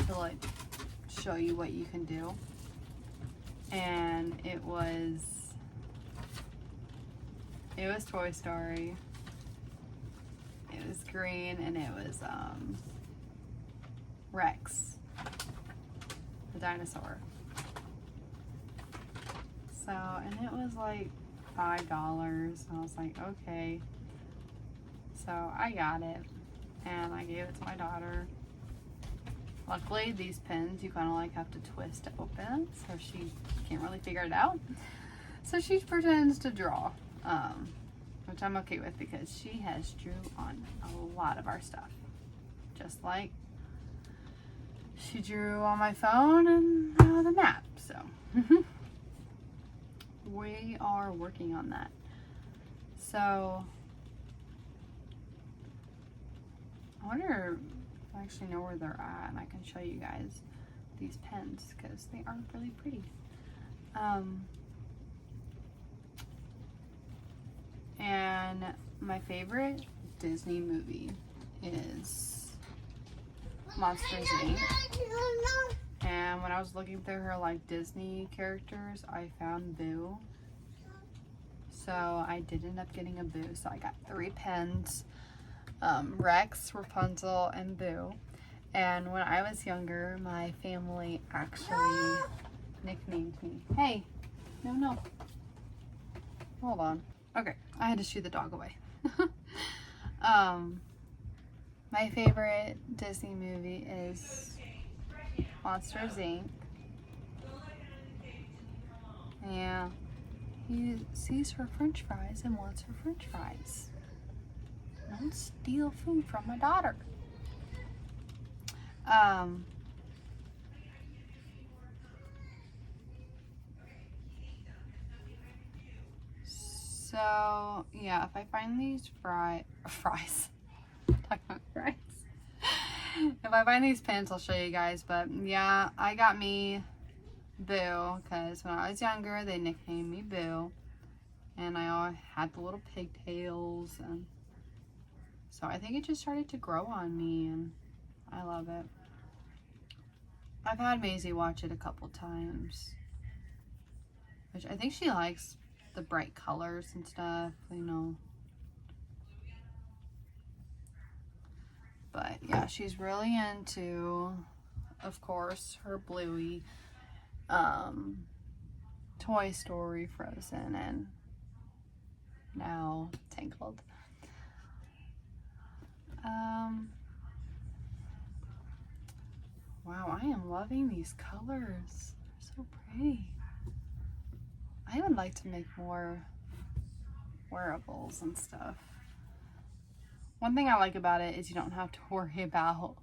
A: to like show you what you can do. And it was Toy Story. It was green, and it was Rex, the dinosaur. So, and it was like $5. I was like, okay. So I got it, and I gave it to my daughter. Luckily, these pins you kind of like have to twist to open, so she can't really figure it out. So she pretends to draw, which I'm okay with because she has drew on a lot of our stuff. Just like she drew on my phone and the map, so. we are working on that. So I wonder if I actually know where they're at, and I can show you guys these pens because they are really pretty. And my favorite Disney movie is Monsters Inc. And when I was looking through her like Disney characters, I found Boo. So I did end up getting a Boo. So I got 3 pens, Rex, Rapunzel, and Boo. And when I was younger, my family actually nicknamed me. Hey, no. Hold on. Okay, I had to shoo the dog away. My favorite Disney movie is Monsters Inc. Yeah, he sees her french fries and wants her french fries. Don't steal food from my daughter. So yeah, if I find these fries, talking about fries. If I find these pins, I'll show you guys. But yeah, I got me Boo because when I was younger, they nicknamed me Boo, and I always had the little pigtails, and so I think it just started to grow on me, and I love it. I've had Maisie watch it a couple times, which I think she likes the bright colors and stuff, you know. But yeah, she's really into, of course, her Bluey, Toy Story, Frozen, and now Tangled. Wow, I am loving these colors. They're so pretty. I would like to make more wearables and stuff. One thing I like about it is you don't have to worry about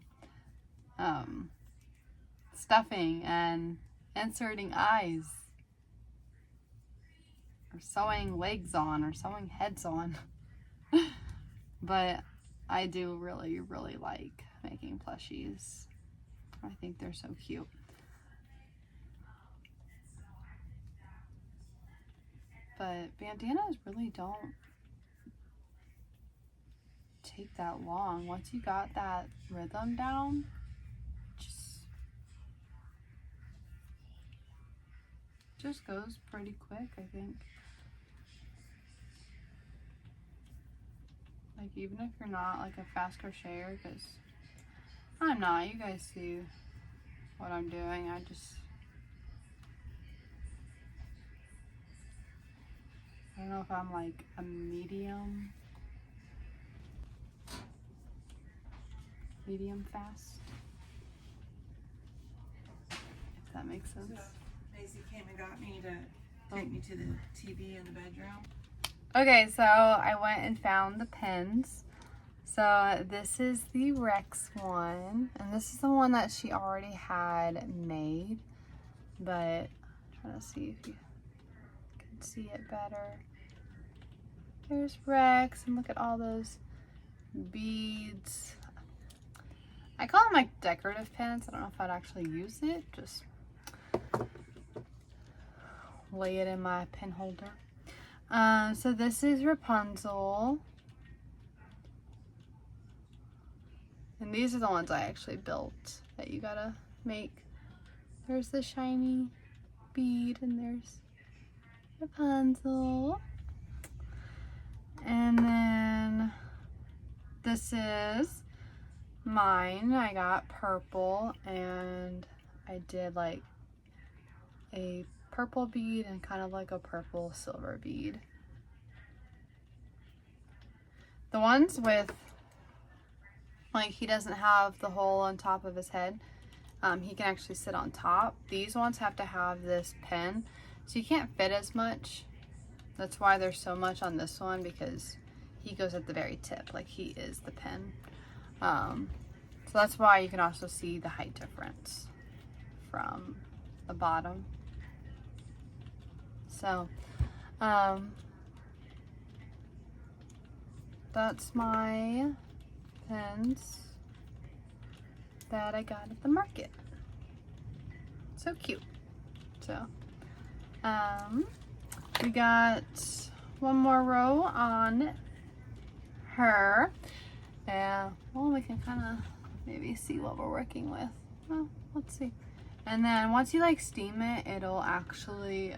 A: stuffing and inserting eyes or sewing legs on or sewing heads on. But I do really like making plushies. I think they're so cute. But bandanas really don't take that long. Once you got that rhythm down, just goes pretty quick, I think. Like, even if you're not like a fast crocheter, because I'm not, you guys see what I'm doing. I don't know if I'm like a medium fast, if that makes sense.
B: So Maisie came and got me to take me to the TV in the bedroom.
A: Okay, so I went and found the pens. So this is the Rex one, and this is the one that she already had made, but I'm trying to see if you can see it better. There's Rex, and look at all those beads. I call them like decorative pens. I don't know if I'd actually use it, just lay it in my pen holder. So this is Rapunzel. And these are the ones I actually built that you gotta make. There's the shiny bead, and there's Rapunzel. And then this is mine. I got purple, and I did like a purple bead and kind of like a purple silver bead. The ones with, like, he doesn't have the hole on top of his head, he can actually sit on top. These ones have to have this pen, so you can't fit as much. That's why there's so much on this one, because he goes at the very tip, like he is the pen. So that's why you can also see the height difference from the bottom. So, that's my pins that I got at the market. So cute. So, we got one more row on her. Yeah, well, we can kind of maybe see what we're working with. Well, let's see. And then once you like steam it, it'll actually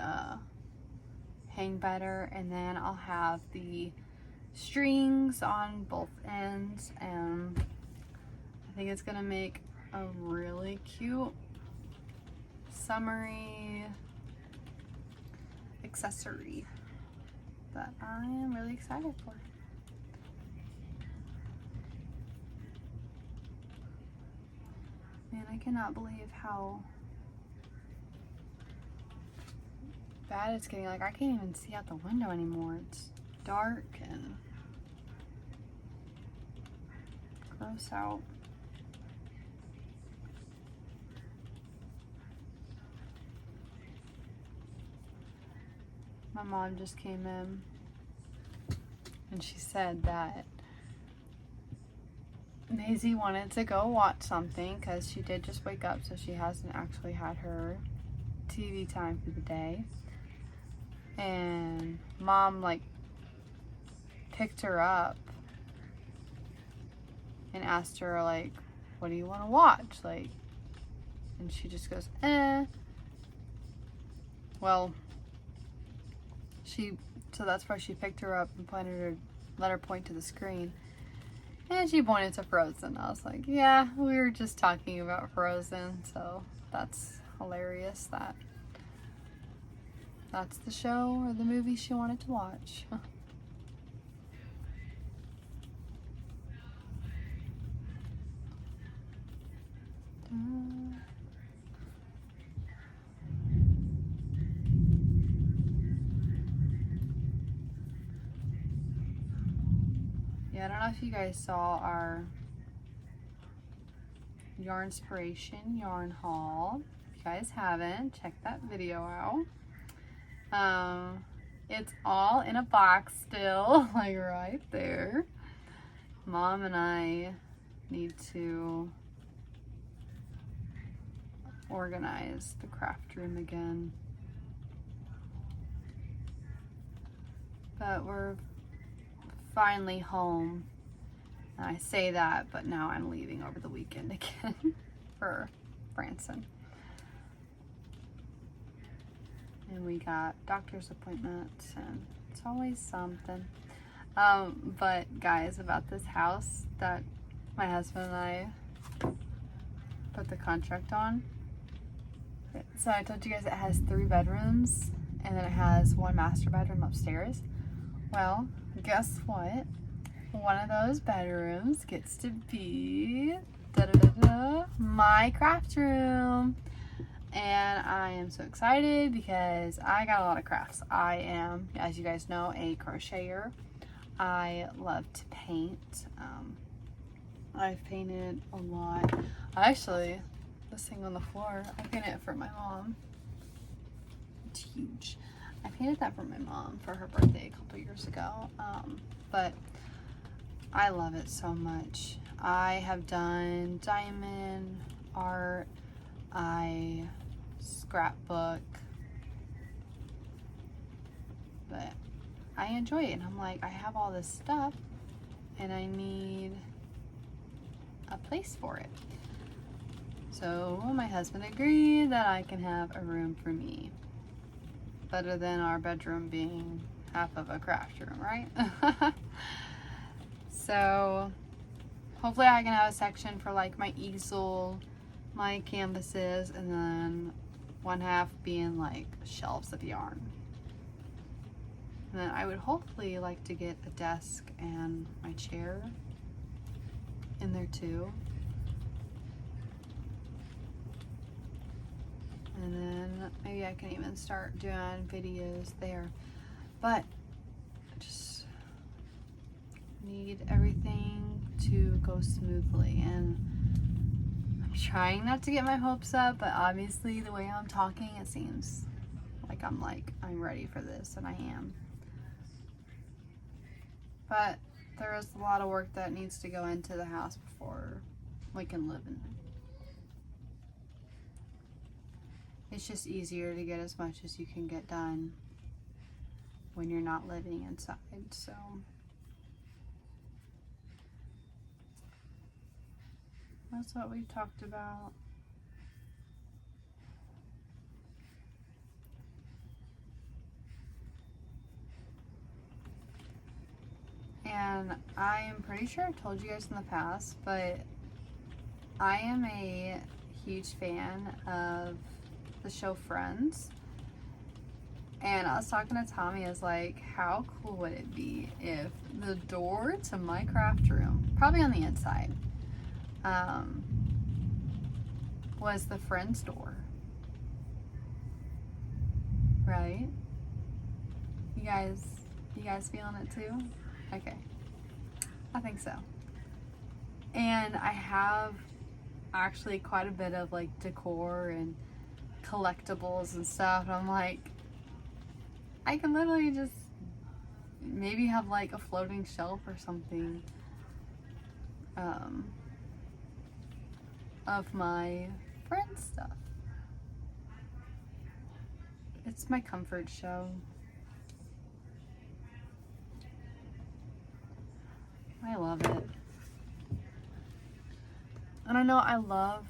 A: hang better. And then I'll have the strings on both ends, and I think it's gonna make a really cute summery accessory that I am really excited for. Man, I cannot believe how bad it's getting. Like, I can't even see out the window anymore. It's dark and gross out. My mom just came in and she said that Maisie wanted to go watch something because she did just wake up, so she hasn't actually had her TV time for the day. And Mom like picked her up and asked her like, what do you want to watch? Like, and she just goes, eh. Well, so that's why she picked her up and let her point to the screen. And she pointed to Frozen. I was like, yeah, we were just talking about Frozen, so that's hilarious that that's the show or the movie she wanted to watch. Yeah, I don't know if you guys saw our Yarnspiration yarn haul. If you guys haven't, check that video out. It's all in a box still, like right there. Mom and I need to organize the craft room again. But we're finally home. I say that, but now I'm leaving over the weekend again for Branson. And we got doctor's appointments, and it's always something. But guys, about this house that my husband and I put the contract on. So I told you guys it has 3 bedrooms, and then it has 1 master bedroom upstairs. Well, guess what? One of those bedrooms gets to be my craft room. And I am so excited because I got a lot of crafts. I am, as you guys know, a crocheter. I love to paint. I've painted a lot. Actually, this thing on the floor, I painted it for my mom. It's huge. I painted that for my mom for her birthday a couple years ago. But I love it so much. I have done diamond art. I scrapbook. But I enjoy it. And I'm like, I have all this stuff and I need a place for it. So my husband agreed that I can have a room for me. Better than our bedroom being half of a craft room, right? So hopefully I can have a section for like my easel, my canvases, and then one half being like shelves of yarn. And then I would hopefully like to get a desk and my chair in there too. And then maybe I can even start doing videos there. But I just need everything to go smoothly. And I'm trying not to get my hopes up, but obviously the way I'm talking, it seems like like I'm ready for this, and I am. But there is a lot of work that needs to go into the house before we can live in it. It's just easier to get as much as you can get done when you're not living inside, so. That's what we talked about. And I am pretty sure I've told you guys in the past, but I am a huge fan of the show Friends. And I was talking to Tommy, I was like, how cool would it be if the door to my craft room, probably on the inside, was the Friends door, right? You guys feeling it too? Okay, I think so. And I have actually quite a bit of like decor and collectibles and stuff, and I'm like, I can literally just maybe have like a floating shelf or something of my Friends stuff. It's my comfort show. I love it. And I know I love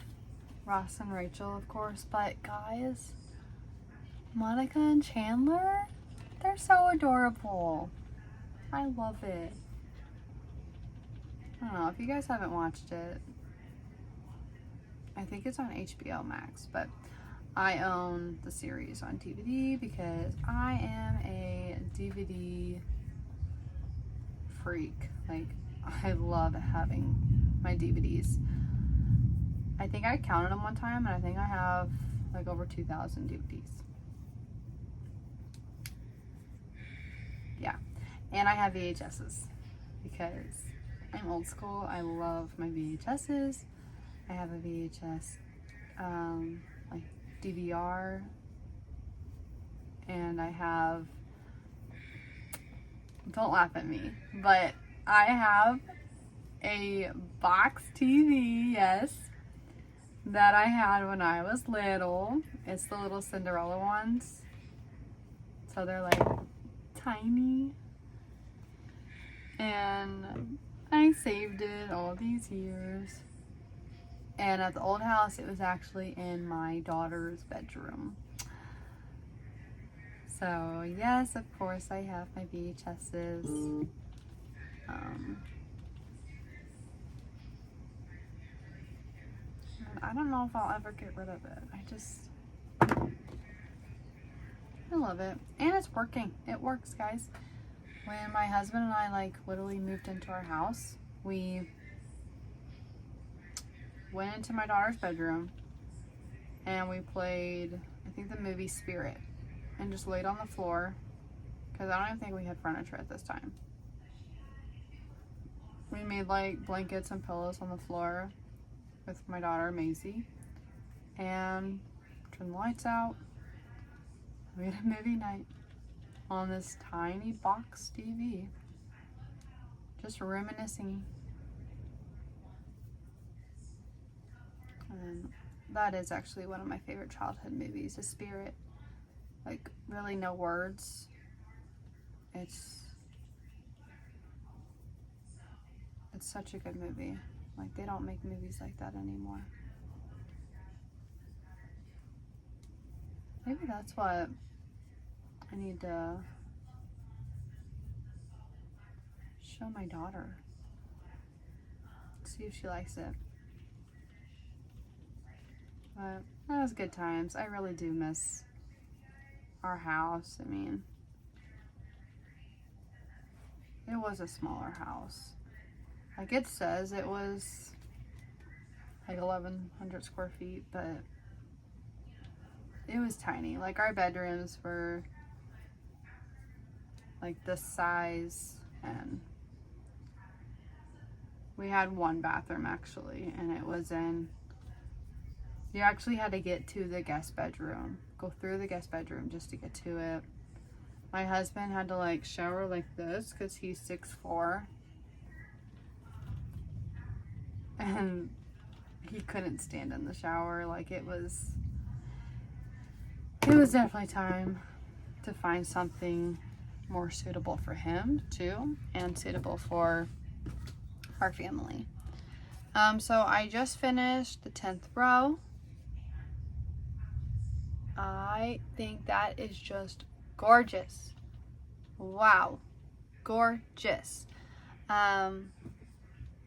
A: Ross and Rachel, of course, but guys, Monica and Chandler, they're so adorable. I love it. I don't know if you guys haven't watched it. I think it's on HBO Max, but I own the series on DVD because I am a DVD freak. Like, I love having my DVDs. I think I counted them one time, and I think I have like over 2,000 DVDs. Yeah, and I have VHSs because I'm old school. I love my VHSs. I have a VHS like DVR, and I have, don't laugh at me, but I have a box TV, yes, that I had when I was little. It's the little Cinderella ones, so they're like tiny, and I saved it all these years. And at the old house, it was actually in my daughter's bedroom. So yes, of course, I have my VHSs. I don't know if I'll ever get rid of it. I love it. And it's working. It works, guys. When my husband and I like literally moved into our house, we went into my daughter's bedroom and we played, I think, the movie Spirit, and just laid on the floor because I don't even think we had furniture at this time. We made like blankets and pillows on the floor with my daughter Maisie and turned the lights out. We had a movie night on this tiny box TV, just reminiscing. And that is actually one of my favorite childhood movies, is Spirit. Like, really no words. It's such a good movie. Like, they don't make movies like that anymore. Maybe that's what I need to show my daughter. See if she likes it. But that was good times. I really do miss our house. I mean, it was a smaller house. Like, it says it was like 1,100 square feet, but it was tiny. Like, our bedrooms were like this size, and we had one bathroom actually, and it was in You actually had to get to the guest bedroom. Go through the guest bedroom just to get to it. My husband had to like shower like this because he's 6'4". And he couldn't stand in the shower. Like it was definitely time to find something more suitable for him too, and suitable for our family. So I just finished the 10th row. I think that is just gorgeous. Wow, gorgeous.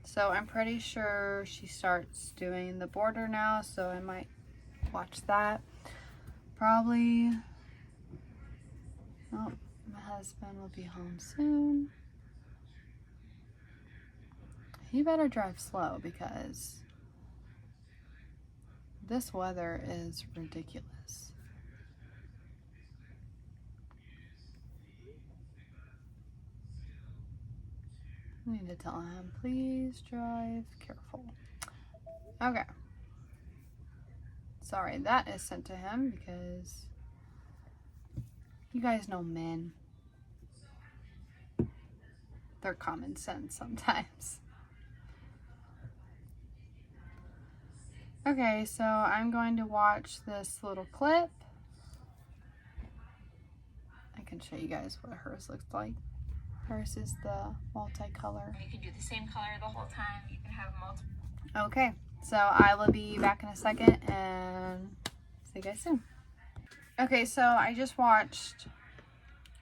A: So I'm pretty sure she starts doing the border now, so I might watch that. Probably, oh, my husband will be home soon. He better drive slow because this weather is ridiculous. I need to tell him, please drive careful. Okay. Sorry, that is sent to him because you guys know men. They're common sense sometimes. Okay, so I'm going to watch this little clip. I can show you guys what hers looks like. Hers is the multicolor.
C: You can do the same color the whole time. You can have multiple.
A: Okay, so I will be back in a second and see you guys soon. Okay, so I just watched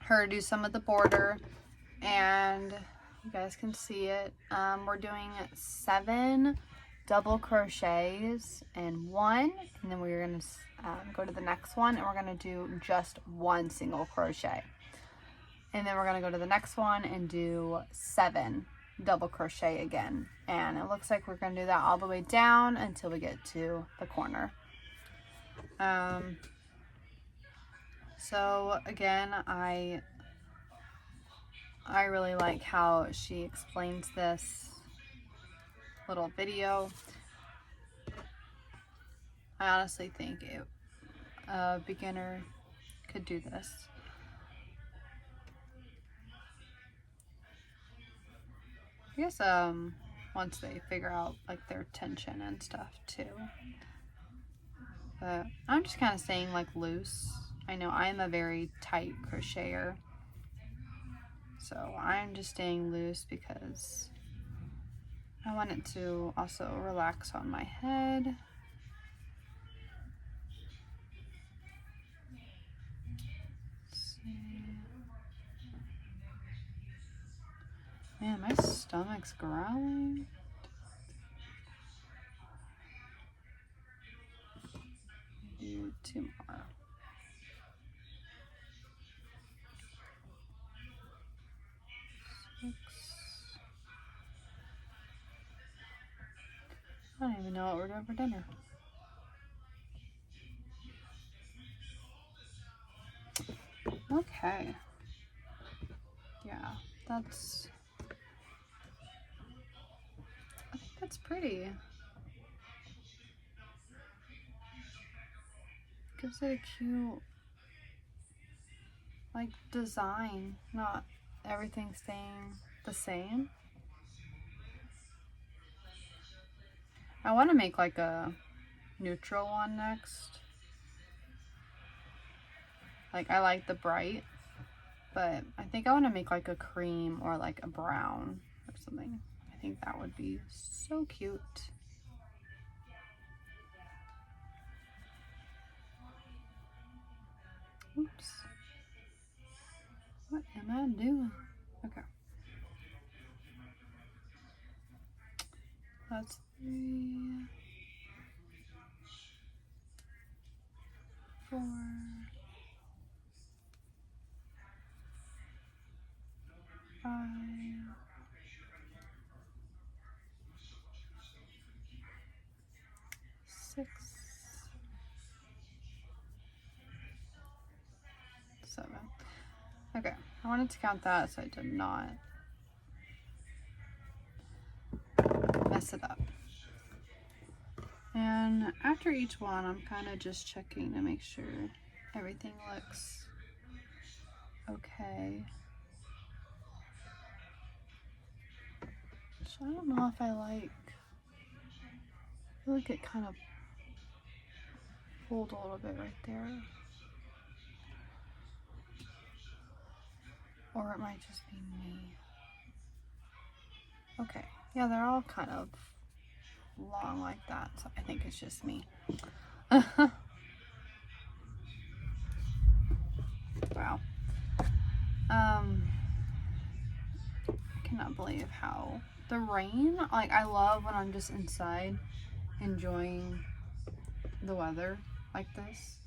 A: her do some of the border and you guys can see it. We're doing 7 double crochets in one, and then we're gonna go to the next one and we're gonna do just 1 single crochet, and then we're gonna go to the next one and do 7 double crochet again, and it looks like we're gonna do that all the way down until we get to the corner. So again, I really like how she explains this little video. I honestly think a beginner could do this. I guess once they figure out like their tension and stuff too. But I'm just kind of staying like loose. I know I'm a very tight crocheter, so I'm just staying loose because I want it to also relax on my head. Man, my stomach's growling. Do 2 more. I don't even know what we're doing for dinner. Okay. Yeah, I think that's pretty. Gives it a cute, like, design, not everything staying the same. I want to make like a neutral one next. Like, I like the bright, but I think I want to make like a cream or like a brown or something. I think that would be so cute. Oops. What am I doing? Okay. That's 3, 4, 5, 6, 7. Okay, I wanted to count that so I did not mess it up. And after each one, I'm kind of just checking to make sure everything looks okay. So I don't know if I feel like it kind of pulled a little bit right there. Or it might just be me. Okay, yeah, they're all kind of long like that, so I think it's just me. Wow. I cannot believe how the rain, like I love when I'm just inside enjoying the weather like this.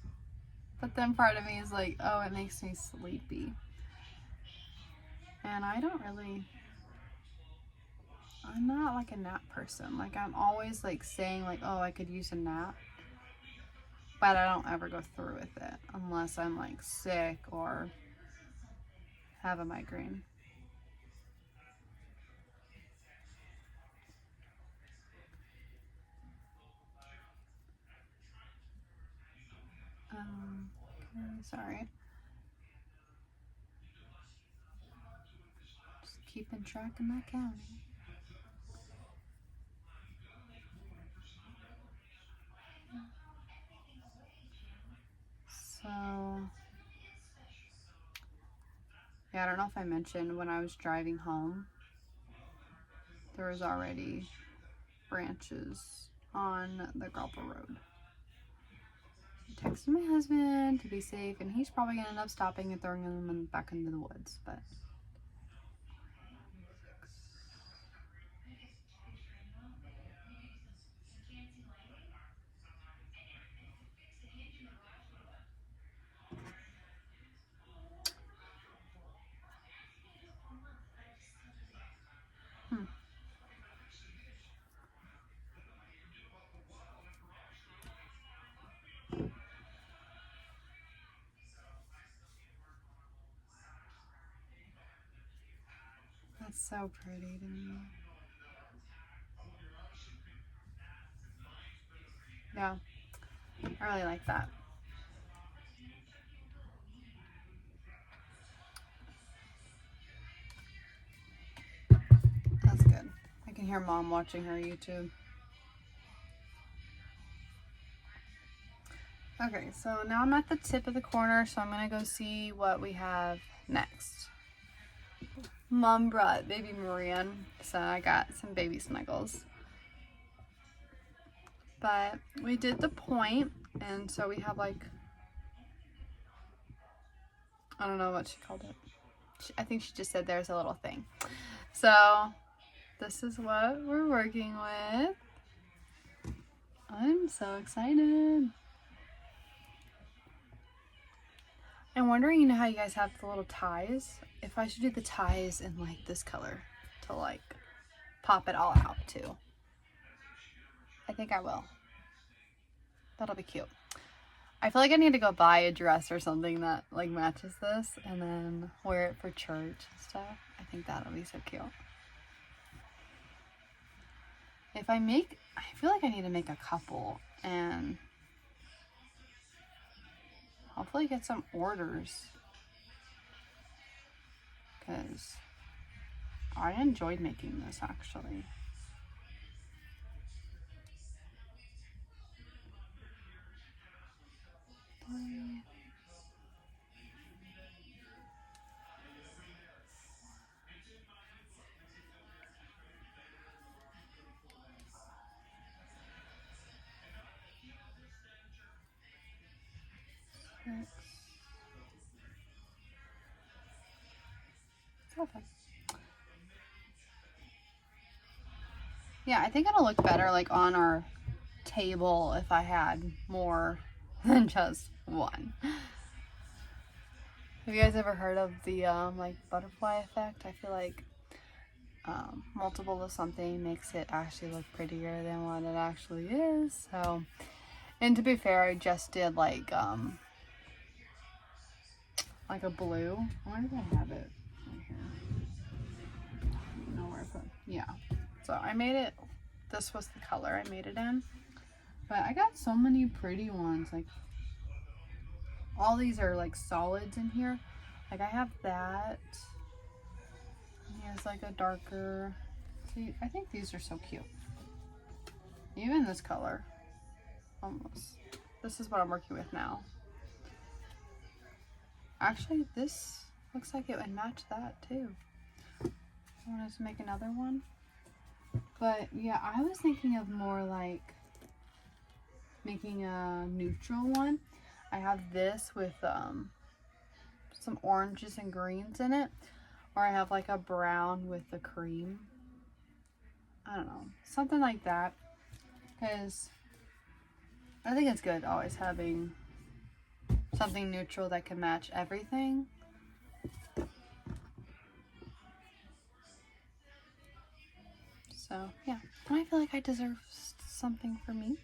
A: But then part of me is like, oh, it makes me sleepy. And I'm not like a nap person. Like I'm always like saying like, oh, I could use a nap. But I don't ever go through with it unless I'm like sick or have a migraine. Okay, sorry. Just keeping track of my counting. So, yeah, I don't know if I mentioned when I was driving home, there was already branches on the gravel road. I texted my husband to be safe, and he's probably gonna end up stopping and throwing them back into the woods, but that's so pretty to me. Yeah, I really like that. That's good. I can hear Mom watching her YouTube. Okay, so now I'm at the tip of the corner, so I'm gonna go see what we have next. Mom brought baby Marian, so I got some baby snuggles. But we did the point, and so we have like, I don't know what she called it. I think she just said there's a little thing. So this is what we're working with. I'm so excited. I'm wondering, you know how you guys have the little ties? If I should do the ties in like this color to like pop it all out too. I think I will. That'll be cute. I feel like I need to go buy a dress or something that like matches this and then wear it for church and stuff. I think that'll be so cute. I feel like I need to make a couple and hopefully get some orders, because I enjoyed making this actually. Perfect. Yeah, I think it'll look better like on our table if I had more than just one. Have you guys ever heard of the like butterfly effect? I feel like multiple of something makes it actually look prettier than what it actually is. So, and to be fair, I just did like a blue. Where did I have it? Right here. I don't know where I put. Yeah. So I made it. This was the color I made it in. But I got so many pretty ones. Like, all these are like solids in here. Like, I have that. Here's like a darker. See, I think these are so cute. Even this color. Almost. This is what I'm working with now. Actually, this looks like it would match that too. I wanted to make another one. But yeah, I was thinking of more like making a neutral one. I have this with some oranges and greens in it. Or I have like a brown with the cream. I don't know. Something like that. Because I think it's good always having something neutral that can match everything. So, yeah. And I feel like I deserve something for me.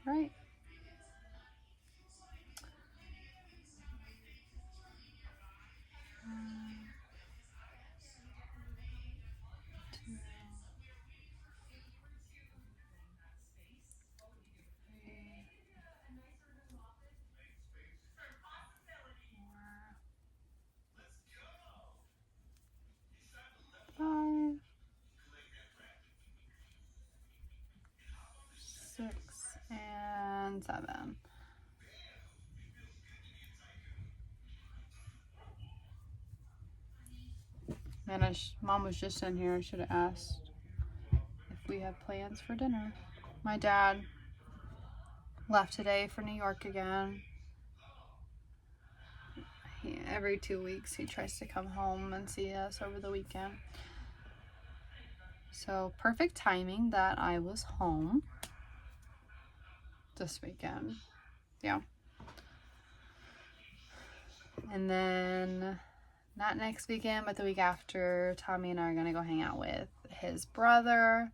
A: Right? Five, 6, and 7. Man, Mom was just in here. I should have asked if we have plans for dinner. My dad left today for New York again. Every 2 weeks he tries to come home and see us over the weekend. So perfect timing that I was home this weekend. Yeah. And then not next weekend, but the week after, Tommy and I are gonna go hang out with his brother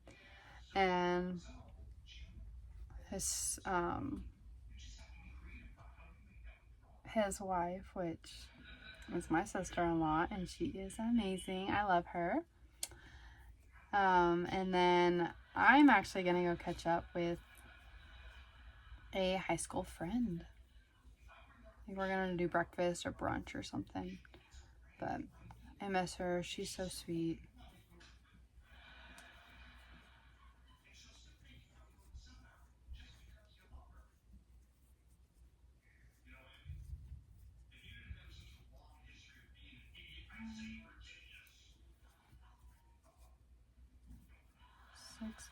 A: and his wife, which is my sister-in-law, and she is amazing. I love her. And then I'm actually gonna go catch up with a high school friend. I think we're gonna do breakfast or brunch or something. But I miss her. She's so sweet. Six.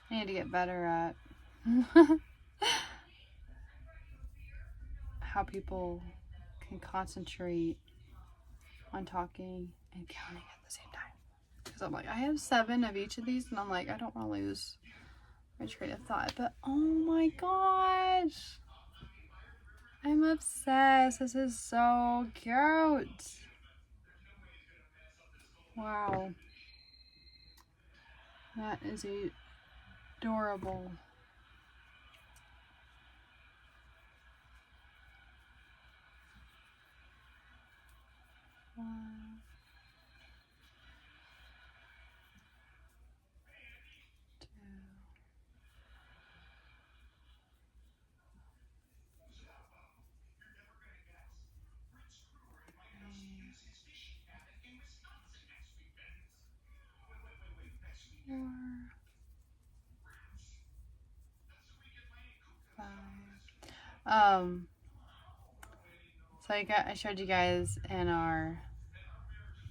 A: I need to get better at how people can concentrate on talking and counting at the same time. Because I'm like, I have 7 of each of these, and I'm like, I don't want to lose my train of thought. But oh my gosh, I'm obsessed. This is so cute. Wow. That is adorable. One, 2, 3, 4, 5. So I showed you guys in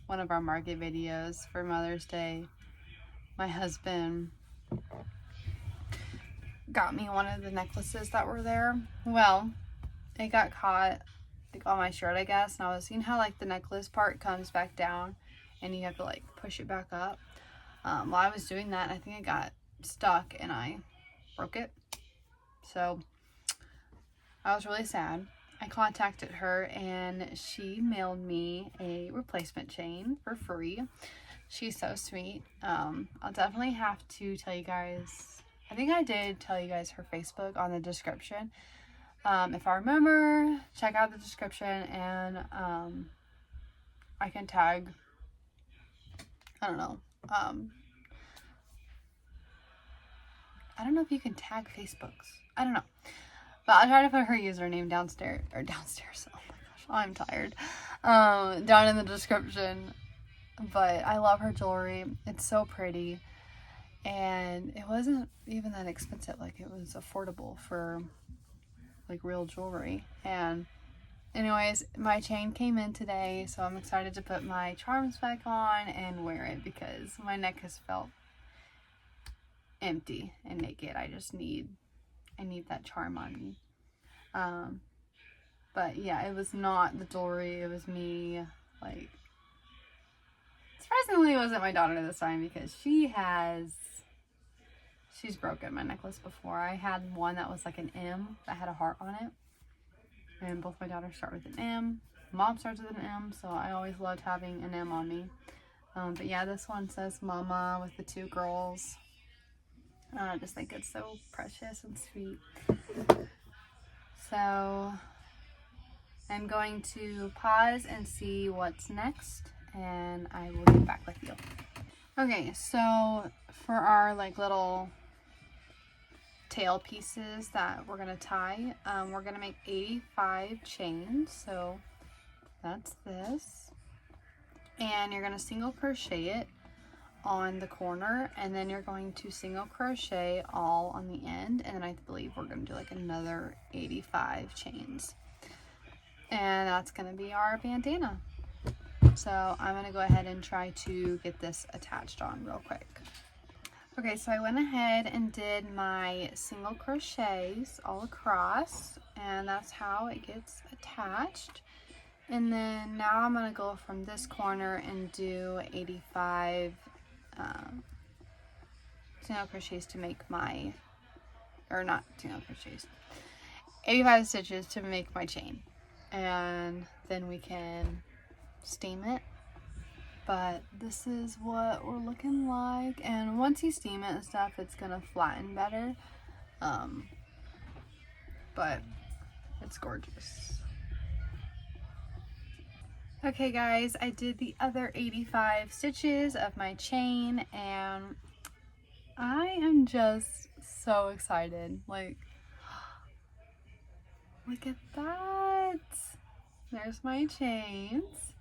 A: one of our market videos for Mother's Day. My husband got me one of the necklaces that were there. Well, it got caught like on my shirt, I guess, and I was seeing how like the necklace part comes back down and you have to like push it back up. While I was doing that, I think it got stuck and I broke it. So I was really sad. I contacted her and she mailed me a replacement chain for free. She's so sweet. I'll definitely have to tell you guys, I think I did tell you guys her Facebook on the description. If I remember, check out the description and I can tag, I don't know, I don't know if you can tag Facebooks. I don't know. But I'll try to put her username downstairs. Oh my gosh, I'm tired. Down in the description. But I love her jewelry. It's so pretty. And it wasn't even that expensive. Like, it was affordable for like real jewelry. And anyways, my chain came in today, so I'm excited to put my charms back on and wear it because my neck has felt empty and naked. I need that charm on me. But yeah, it was not the jewelry, it was me. Like, surprisingly, it wasn't my daughter this time because she's broken my necklace before. I had one that was like an M that had a heart on it, and both my daughters start with an M. Mom starts with an M, so I always loved having an M on me. But yeah, this one says Mama with the 2 girls. I just think it's so precious and sweet. So I'm going to pause and see what's next, and I will get back with you. Okay, so for our like little tail pieces that we're gonna tie, we're gonna make 85 chains. So that's this, and you're gonna single crochet it on the corner, and then you're going to single crochet all on the end, and then I believe we're gonna do like another 85 chains, and that's gonna be our bandana. So I'm gonna go ahead and try to get this attached on real quick. Okay, so I went ahead and did my single crochets all across, and that's how it gets attached. And then now I'm gonna go from this corner and do 85 single crochets to make my, or not single crochets, 85 stitches to make my chain, and then we can steam it. But this is what we're looking like, and once you steam it and stuff, it's gonna flatten better. But it's gorgeous. Okay guys, I did the other 85 stitches of my chain, and I am just so excited. Like, look at that. There's my chains.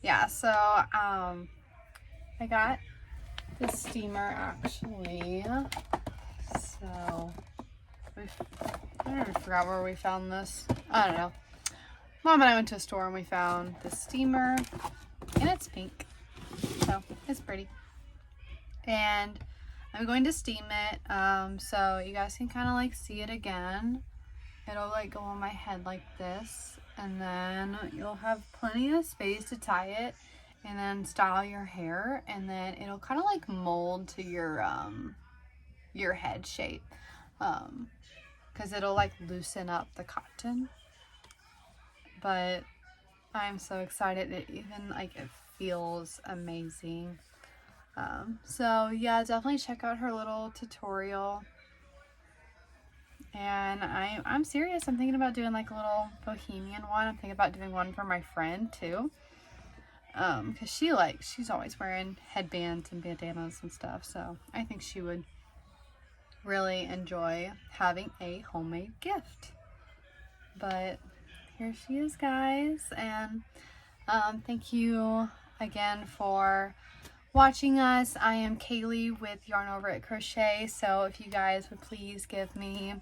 A: Yeah, so I got the steamer actually. So I already forgot where we found this. I don't know. Mom and I went to a store and we found the steamer, and it's pink, so it's pretty. And I'm going to steam it, so you guys can kind of like see it again. It'll like go on my head like this, and then you'll have plenty of space to tie it and then style your hair, and then it'll kind of like mold to your head shape, because it'll like loosen up the cotton. But I'm so excited. It even like, it feels amazing. So yeah, definitely check out her little tutorial. And I'm serious. I'm thinking about doing like a little bohemian one. I'm thinking about doing one for my friend too. Because she's always wearing headbands and bandanas and stuff. So I think she would really enjoy having a homemade gift. But here she is, guys, and thank you again for watching us. I am Kaylee with Yarn Over at Crochet, so if you guys would please give me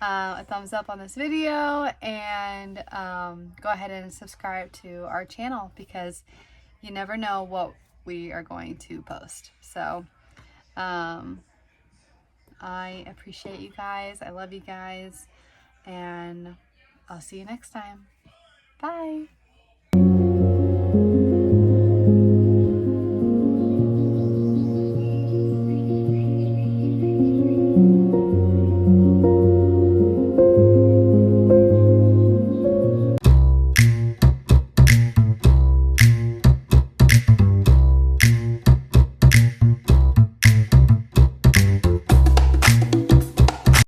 A: a thumbs up on this video, and go ahead and subscribe to our channel, because you never know what we are going to post. So I appreciate you guys. I love you guys, and I'll see you next time. Bye.